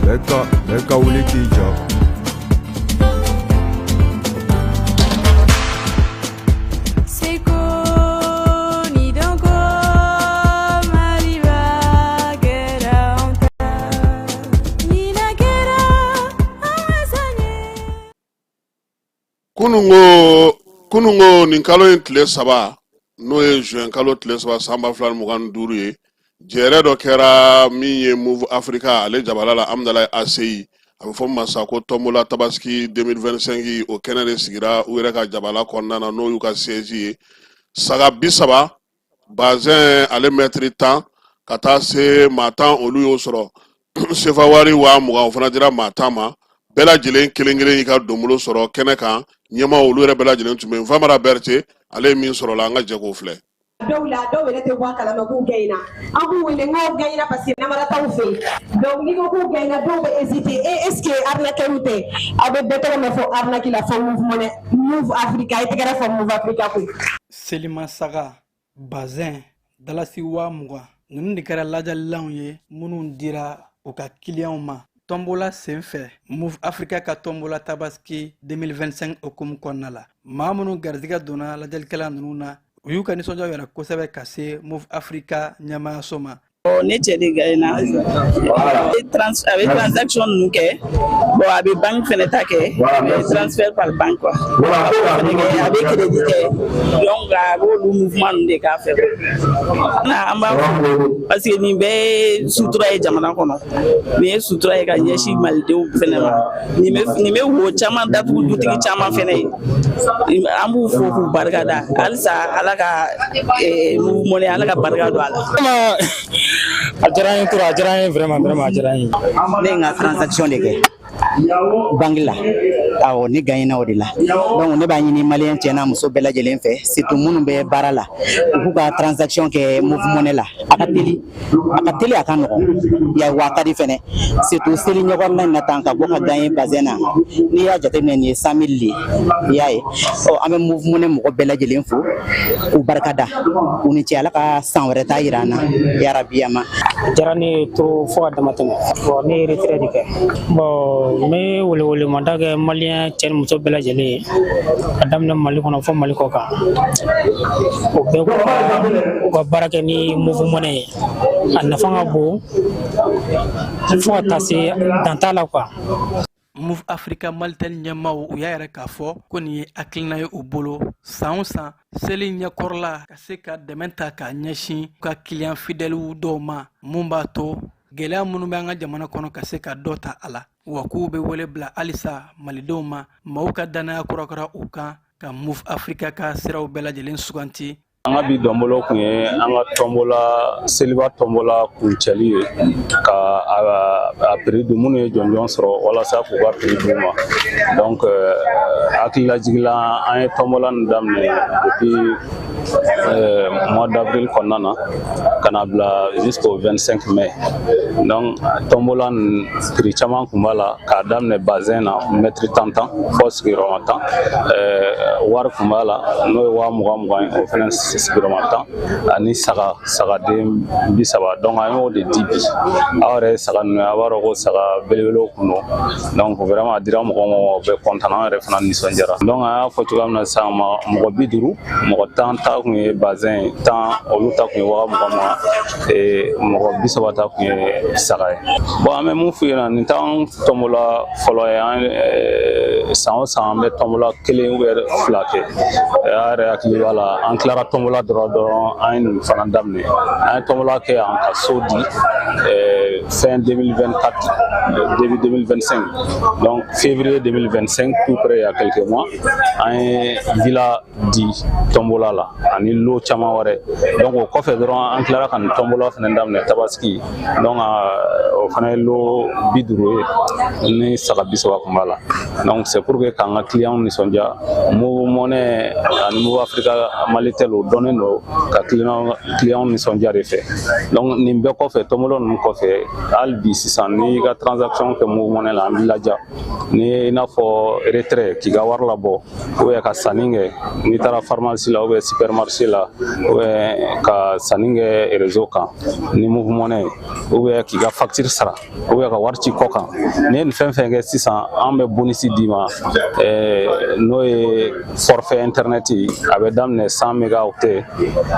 bɛɛ ka wuli k'i jɔ. kunungo nin kalo in tile saba n'o ye juin kalo tile saba san 2025 ye jɛrɛ dɔ kɛra min ye Move Africa ale jabala la Amdalaye ACI a bɛ fɔ masa ko Tombola Tabaski 2025 o kɛnɛ de sigira u yɛrɛ ka jabala kɔnɔna na n'o y'u ka siège ye saga 30 bazin ale mètre 10 ka taa se maa 10 olu y'o sɔrɔ sefa wari wa 20 o fana dira maa 10 ma bɛɛ lajɛlen kelen kelen y'i ka donbolo sɔrɔ kɛnɛ kan ɲɛma olu yɛrɛ bɛɛ lajɛlen tun bɛ Famara Berté ale ye min sɔrɔ la an ka jɛ k'o filɛ. dɔw yɛrɛ tɛ bɔ a kalama k'u gɛnna an b'u wele n'o gɛnna parce que namara t'aw fɛ yen donc n'i ko k'u gɛnna dɔw bɛ hésiter est-ce que arnaqueur tɛ aw bɛ bɛɛ tɔgɔ mɛn fɔ arnaque la fɔ Move Africa i tɛgɛrɛ fɔ Move Africa koyi. Selima Saga bazin dalasi wa 20 ninnu de kɛra lajalilanw ye minnu dira u ka clients ma tombola senfɛ Move Africa ka tombola Tabaski 2025 okumu kɔnɔna la maa minnu garizigɛ donna lajalikɛla ninnu na u y'u ka nisɔndiya yɛrɛ kosɛbɛ ka se Move Africa ɲɛmaayaso ma. Ne cɛ de gagné a bɛ transaction ninnu kɛ bon a bɛ banque fɛnɛ ta kɛ transfert par banque quoi a bɛ crédit kɛ donc a b'olu mouvement ninnu de k'a fɛ an b'a fɔ parce que nin bɛɛ ye sutura ye jamana kɔnɔ nin ye sutura ye ka ɲɛsin malidenw fɛnɛ ma nin bɛ wo caman datugu dutigi caman fɛnɛ ye an b'u fo k'u barika da halisa ala ka mouvement ala ka barika don a la. A diyara n ye trop a diyara n ye vraiment a diyara n ye. Ne ye n ka transaction de kɛ banque la awɔ ne gagné na o de la donc ne b'a ɲini malien cɛ n'a muso bɛɛ lajɛlen fɛ surtout minnu bɛ baara la u k'u ka transaction kɛ Move Money la a ka teli a ka nɔgɔn wa a ka di fɛnɛ surtout seli ɲɛkɔrɔla in na tan ka bɔ ka gagné bazin na n'i y'a jateminɛ nin ye 100 000 de ye i y'a ye an bɛ Move Money mɔgɔ bɛɛ lajɛlen fo k'u barika da u ni ce ala ka san wɛrɛ ta yira an na yarabi ama. A diyara ne ye trop fo ka dama tɛmɛ bon ne ye retrait de kɛ bon n bɛ welewelemada kɛ malien cɛ ni muso bɛɛ lajɛlen ye ka daminɛ Mali kɔnɔ fɔ Mali kɔ kan o bɛɛ u ka baara kɛ ni Move Money ye a nafa ka bon fo ka taa se dan t'a la quoi. Move Africa Malten ɲɛmaaw u y'a yɛrɛ k'a fɔ ko nin ye hakilina ye u bolo san o san seli ɲɛkɔrɔla ka se ka dɛmɛ ta k'a ɲɛsin u ka client fidèles dɔw ma mun b'a to gɛlɛya minnu bɛ an ka jamana kɔnɔ ka se ka dɔ ta a la wa k'u bɛ wele bila halisa malidenw ma maaw ka danaya kɔrɔkɔrɔ u kan ka Move Africa ka siraw bɛɛ lajɛlen suganti. An ka bi dɔnbolo kun ye an ka tombola seliba tombola kuncɛli ye ka a prix du minnu ye jɔnjɔn sɔrɔ walasa k'u ka prix d'u ma donc hakililajigila an ye tombola nin daminɛ depuis mois d'avril kɔnɔna na ka na bila jusqu'au 25 mai donc tombola nin prix caman kun b'a la k'a daminɛ bazin na mètre 10 fɔ sigiyɔrɔma 10 wari kun b'a la n'o ye 20,000 o fɛnɛ sigiyɔrɔma 10 ani sagaden 30 donc an y'o de di bi aw yɛrɛ saga ninnu a b'a dɔn ko saga belebelew kun don donc vraiment a dira mɔgɔ ma o bɛɛ content an yɛrɛ fana nisɔndiyara donc an y'a fɔ cogoya min na sisan mɔgɔ 50 mɔgɔ 10 ta kun ye bazin 10 olu ta kun ye 20,000 ma mɔgɔ 30 ta kun ye saga ye bon an bɛ mun f'u ɲɛna nin t'an tombola fɔlɔ ye san o san an bɛ tombola 1 ou 2 kɛ a yɛrɛ hakili b'a la an tilara tombola dɔrɔn an ye nin fana daminɛ an ye tombola kɛ yan ka so di fin 2024 début 2025 donc février 2025 tout près il y a quelques mois an ye villa di tombola la ani lo caman wɛrɛ donc o kɔfɛ dɔrɔn an tilara ka nin tombola fana daminɛ tabaski donc o fana ye lo 50 ye ni saga 30 kun b'a la donc c'est pour que k'an ka clients nisɔndiya monnaie ani Move Africa Malitel o dɔnnen don ka client nisɔndiya de fɛ donc nin bɛɛ kɔfɛ tomolo ninnu kɔfɛ hali bi sisan n'i ka transaction kɛ Move monnaie la an b'i laja ni i n'a fɔ retrait k'i ka wari labɔ ou bien ka sanni kɛ n'i taara pharmacie la ou bien supermarché la ou bien ka sanni kɛ réseau kan ni Move monnaie ou bien k'i ka facture sara ou bien ka wari ci kɔ kan n'i ye nin fɛn fɛn kɛ sisan an bɛ bonus d'i ma n'o ye forfait internet ye a bɛ daminɛ 100 mégaoctets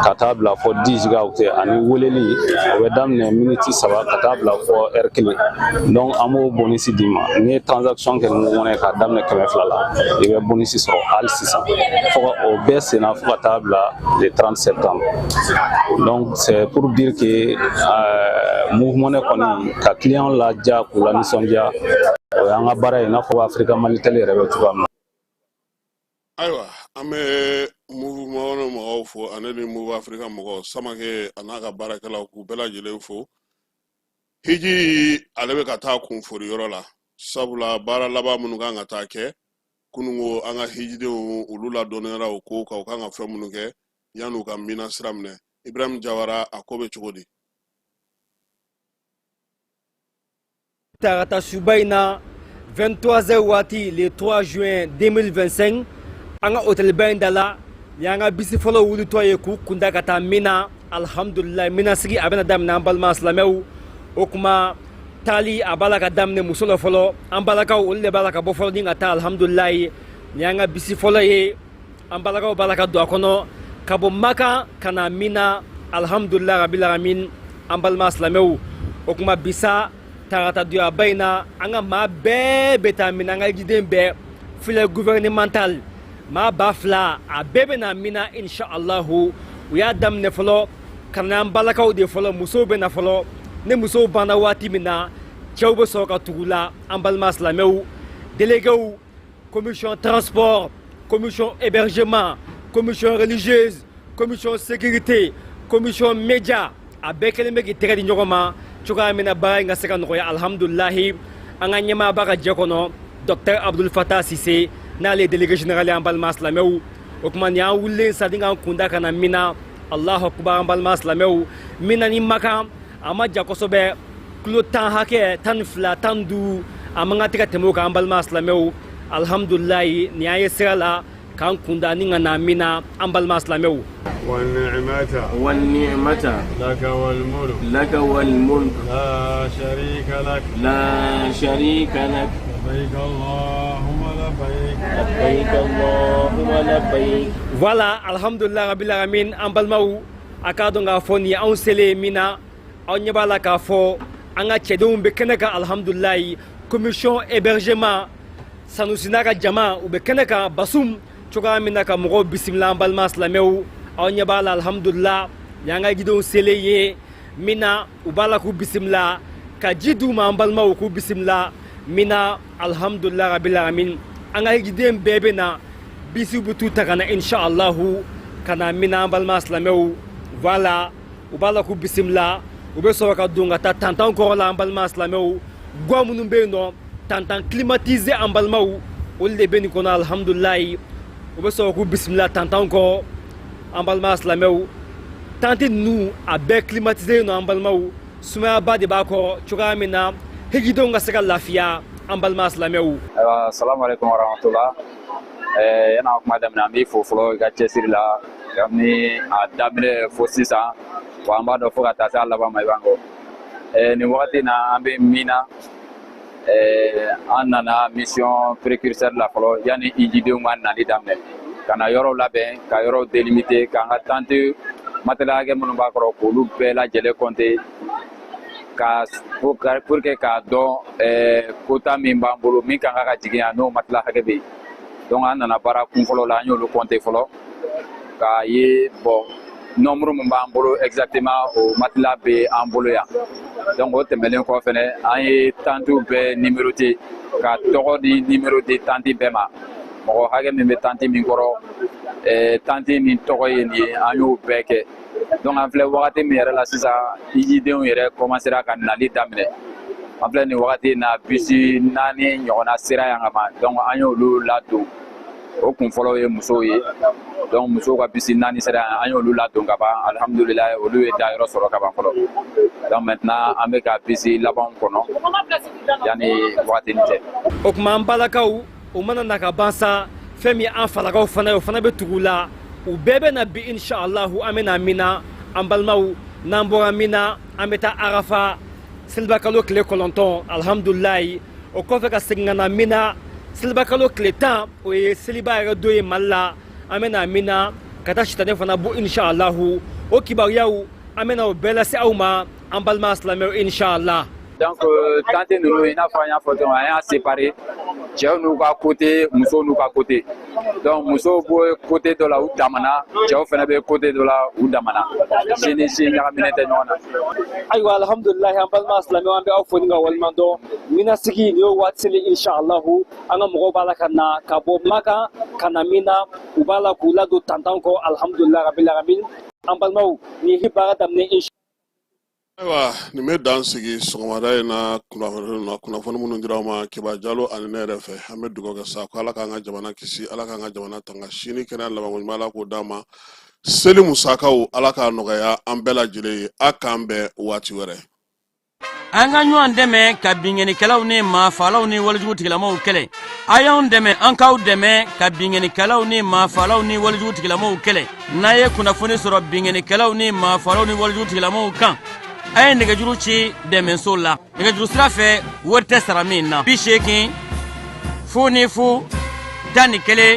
ka taa bila fɔ 10 gigaoctets ani weleli a bɛ daminɛ minute 3 ka taa bila fɔ heure 1 donc an b'o bonus d'i ma n'i ye transaction kɛ ni monnaie k'a daminɛ 200 la i bɛ bonus sɔrɔ hali sisan fo ka o bɛɛ senna fo ka taa bila le 30 septembre donc c'est pour dire que Move monnaie kɔni ka client laja k'u la nisɔndiya o y'an ka baara ye i n'a fɔ Africa Malitel yɛrɛ bɛ cogoya min na. Ayiwa an bɛ Move monnaie mɔgɔw fo ani ni Move Africa mɔgɔw Samake a n'a ka baarakɛlaw k'u bɛɛ lajɛlen fo hiji ale bɛ ka taa kunfori yɔrɔ la sabula baara laban minnu kan ka taa kɛ kunungo an ka hijidenw olu la dɔnniyara o ko kan u kan ka fɛn minnu kɛ yan'u ka mina sira minɛ Ibrahim Jawara a ko bɛ cogo di. Tarata Subaina 23h wati le 3 juin 2025 anga hotel Baindala yanga bisi folo wuli toye ku kunda kata mina alhamdulillah mina sigi abena damna balma islamew okuma tali abala ka damne musola folo ambalaka ulle balaka bo folo dinga ta alhamdulillah yanga bisi folo ye ambalaka balaka do akono kabo maka kana mina alhamdulillah rabbil alamin ambalma islamew okuma bisa tarata du abaina anga ma bebe ta mina nga giden be file gouvernemental ma bafla a bebe na mina inshallah ya dam ne folo kana balaka de folo muso be na folo ne muso bana wati mina chawbe soka tugula ambal maslamew délégué commission transport commission hébergement commission religieuse commission sécurité commission média a bekele megi tere nyogoma chuka mina ba nga seka no ya alhamdulillah anga nyama baka jekono docteur Abdul Fattah Sissé na le délégué général ambal maslamew okman ya wulle sadinga kunda kana mina Allahu akbar ambal maslamew mina ni maka ama jakosobe klo tan hake tan fla tan du amanga tika temo ka ambal maslamew alhamdulillah ni aye sirala kan kunda ni ngana mina ambal maslamew والنعمة لك والملك لا شريك لك لبيك اللهم لبيك voilà alhamdulillah rabbil alamin ambal mau akado nga foni on sele mina on nyabala ka fo anga chedum be kenaka alhamdulillah commission hébergement sanusina jama ube kenaka basum choga mina ka mo bismillah ambal maslamew on nyabala alhamdulillah yanga gidon sele ye mina ubala ku bismillah ka jidu ma ambal mau ku bismillah mina alhamdulillah rabbil alamin anga gidem bebe na bisi butu takana inshallah kana mina ambal maslamew voilà ubala ku bismillah ube so ka dunga ta tantan ko la ambal maslamew gomunu be no tantan climatisé ambal mau ulle beni ko na alhamdulillah ube so ku bismillah tantan ko ambal maslamew tanti nu abe climatisé no ambal mau suma ba de ba ko chuga mina higido nga saka lafiya ambal maslamew. Assalamu alaikum warahmatullah. Yana kuma da mina mi fofolo ga chesiri la gamni a dabile fo sisan wa amba do fo ka ta sa laba mai bango ni wakati na ambe mina an nana mission précurseur la folo yani ijide man na di damne kana yoro labɛn ka yoro délimiter ka nga tante matela ke munu ba koro ko lu bela jele compter ka pour que ka don quota min b'an bolo min kan ka jigin yan n'o matela hakɛ bɛ yen donc an nana baara kun fɔlɔ la an y'olu compter fɔlɔ ka ye bon nombre min b'an bolo exactement o matela bɛ an bolo yan donc o tɛmɛnen kɔ fɛnɛ an ye tantiw bɛɛ numéroté ka tɔgɔ di numéro di tanti bɛɛ ma mɔgɔ hakɛ min bɛ tanti min kɔrɔ tanti min tɔgɔ ye nin ye an y'o bɛɛ kɛ donc an filɛ wagati min yɛrɛ la sisan hijidenw yɛrɛ commencera ka nali daminɛ an filɛ nin wagati na bisi 4 ɲɔgɔnna sera yan ka ma donc an y'olu ladon o kun fɔlɔ ye musow ye donc musow ka bisi naani sera an y'olu ladon ka ban alhamdulilayi olu ye dayɔrɔ sɔrɔ ka ban fɔlɔ donc maintenant an bɛ ka bisi labanw kɔnɔ yanni wagatini cɛ. O kuma an balakaw o mana na ka ban sa fɛn min an falakaw fana ye o fana bɛ tugu la u bɛɛ bɛ na bi inshallahu an bɛ na Mina an balimaw n'an bɔra Mina an bɛ taa Arafa selibakalo tile 9 alhamdulilayi o kɔfɛ ka segin ka na Mina selibakalo tile 10 o ye seliba yɛrɛ don ye Mali la an bɛ na Mina ka taa sitanɛ fana bɔ inshallahu o kibaruyaw an bɛ na o bɛɛ lase aw ma an balima silamɛw inshallah. Donc tante ninnu i n'a fɔ an y'a fɔ dɔrɔn an y'a séparé cɛw n'u ka côté musow n'u ka côté donc musow bɛ côté dɔ la u damana cɛw fana bɛ côté dɔ la u damana si ni si ɲagaminen tɛ ɲɔgɔn na. Ayiwa alhamdulilayi an balima silamɛw an bɛ aw fo ni ka waleɲuman dɔn Mina sigi nin y'o waati seli inshallahu an ka mɔgɔw b'a la ka na ka bɔ Maka ka na Mina u b'a la k'u ladon tantan kɔ alhamdulilayi rabil alamin an balimaw nin ye baara daminɛ ayiwa nin bɛ dan sigi sɔgɔmada in na kunnafoni minnu dira aw ma Kiba Jalo ani ne yɛrɛ fɛ an bɛ dugawu kɛ sa ko ala k'an ka jamana kisi ala k'an ka jamana tanga sini kɛnɛya laban ɲuman ala k'o d'a ma seli musakaw ala k'a nɔgɔya an bɛɛ lajɛlen ye a k'an bɛn waati wɛrɛ. An ka ɲɔgɔn dɛmɛ ka binŋɛnikɛlaw ni maafalaw ni walijugu tigilamaw kɛlɛ a y'anw dɛmɛ an k'aw dɛmɛ ka binŋɛnikɛlaw ni maafalaw ni walijugu tigilamaw kɛlɛ n'a ye kunnafoni sɔrɔ binŋɛnikɛlaw ni maafalaw ni walijugu tigilamaw kan a ye nɛgɛjuru ci dɛmɛso la nɛgɛjuru sira fɛ wari tɛ sara min na 80 00 11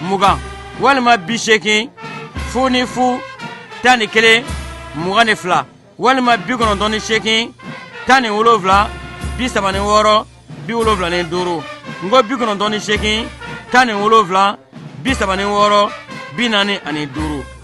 20 walima 80 00 11 22 walima 98 17 36 75 ngo 98 17 36 45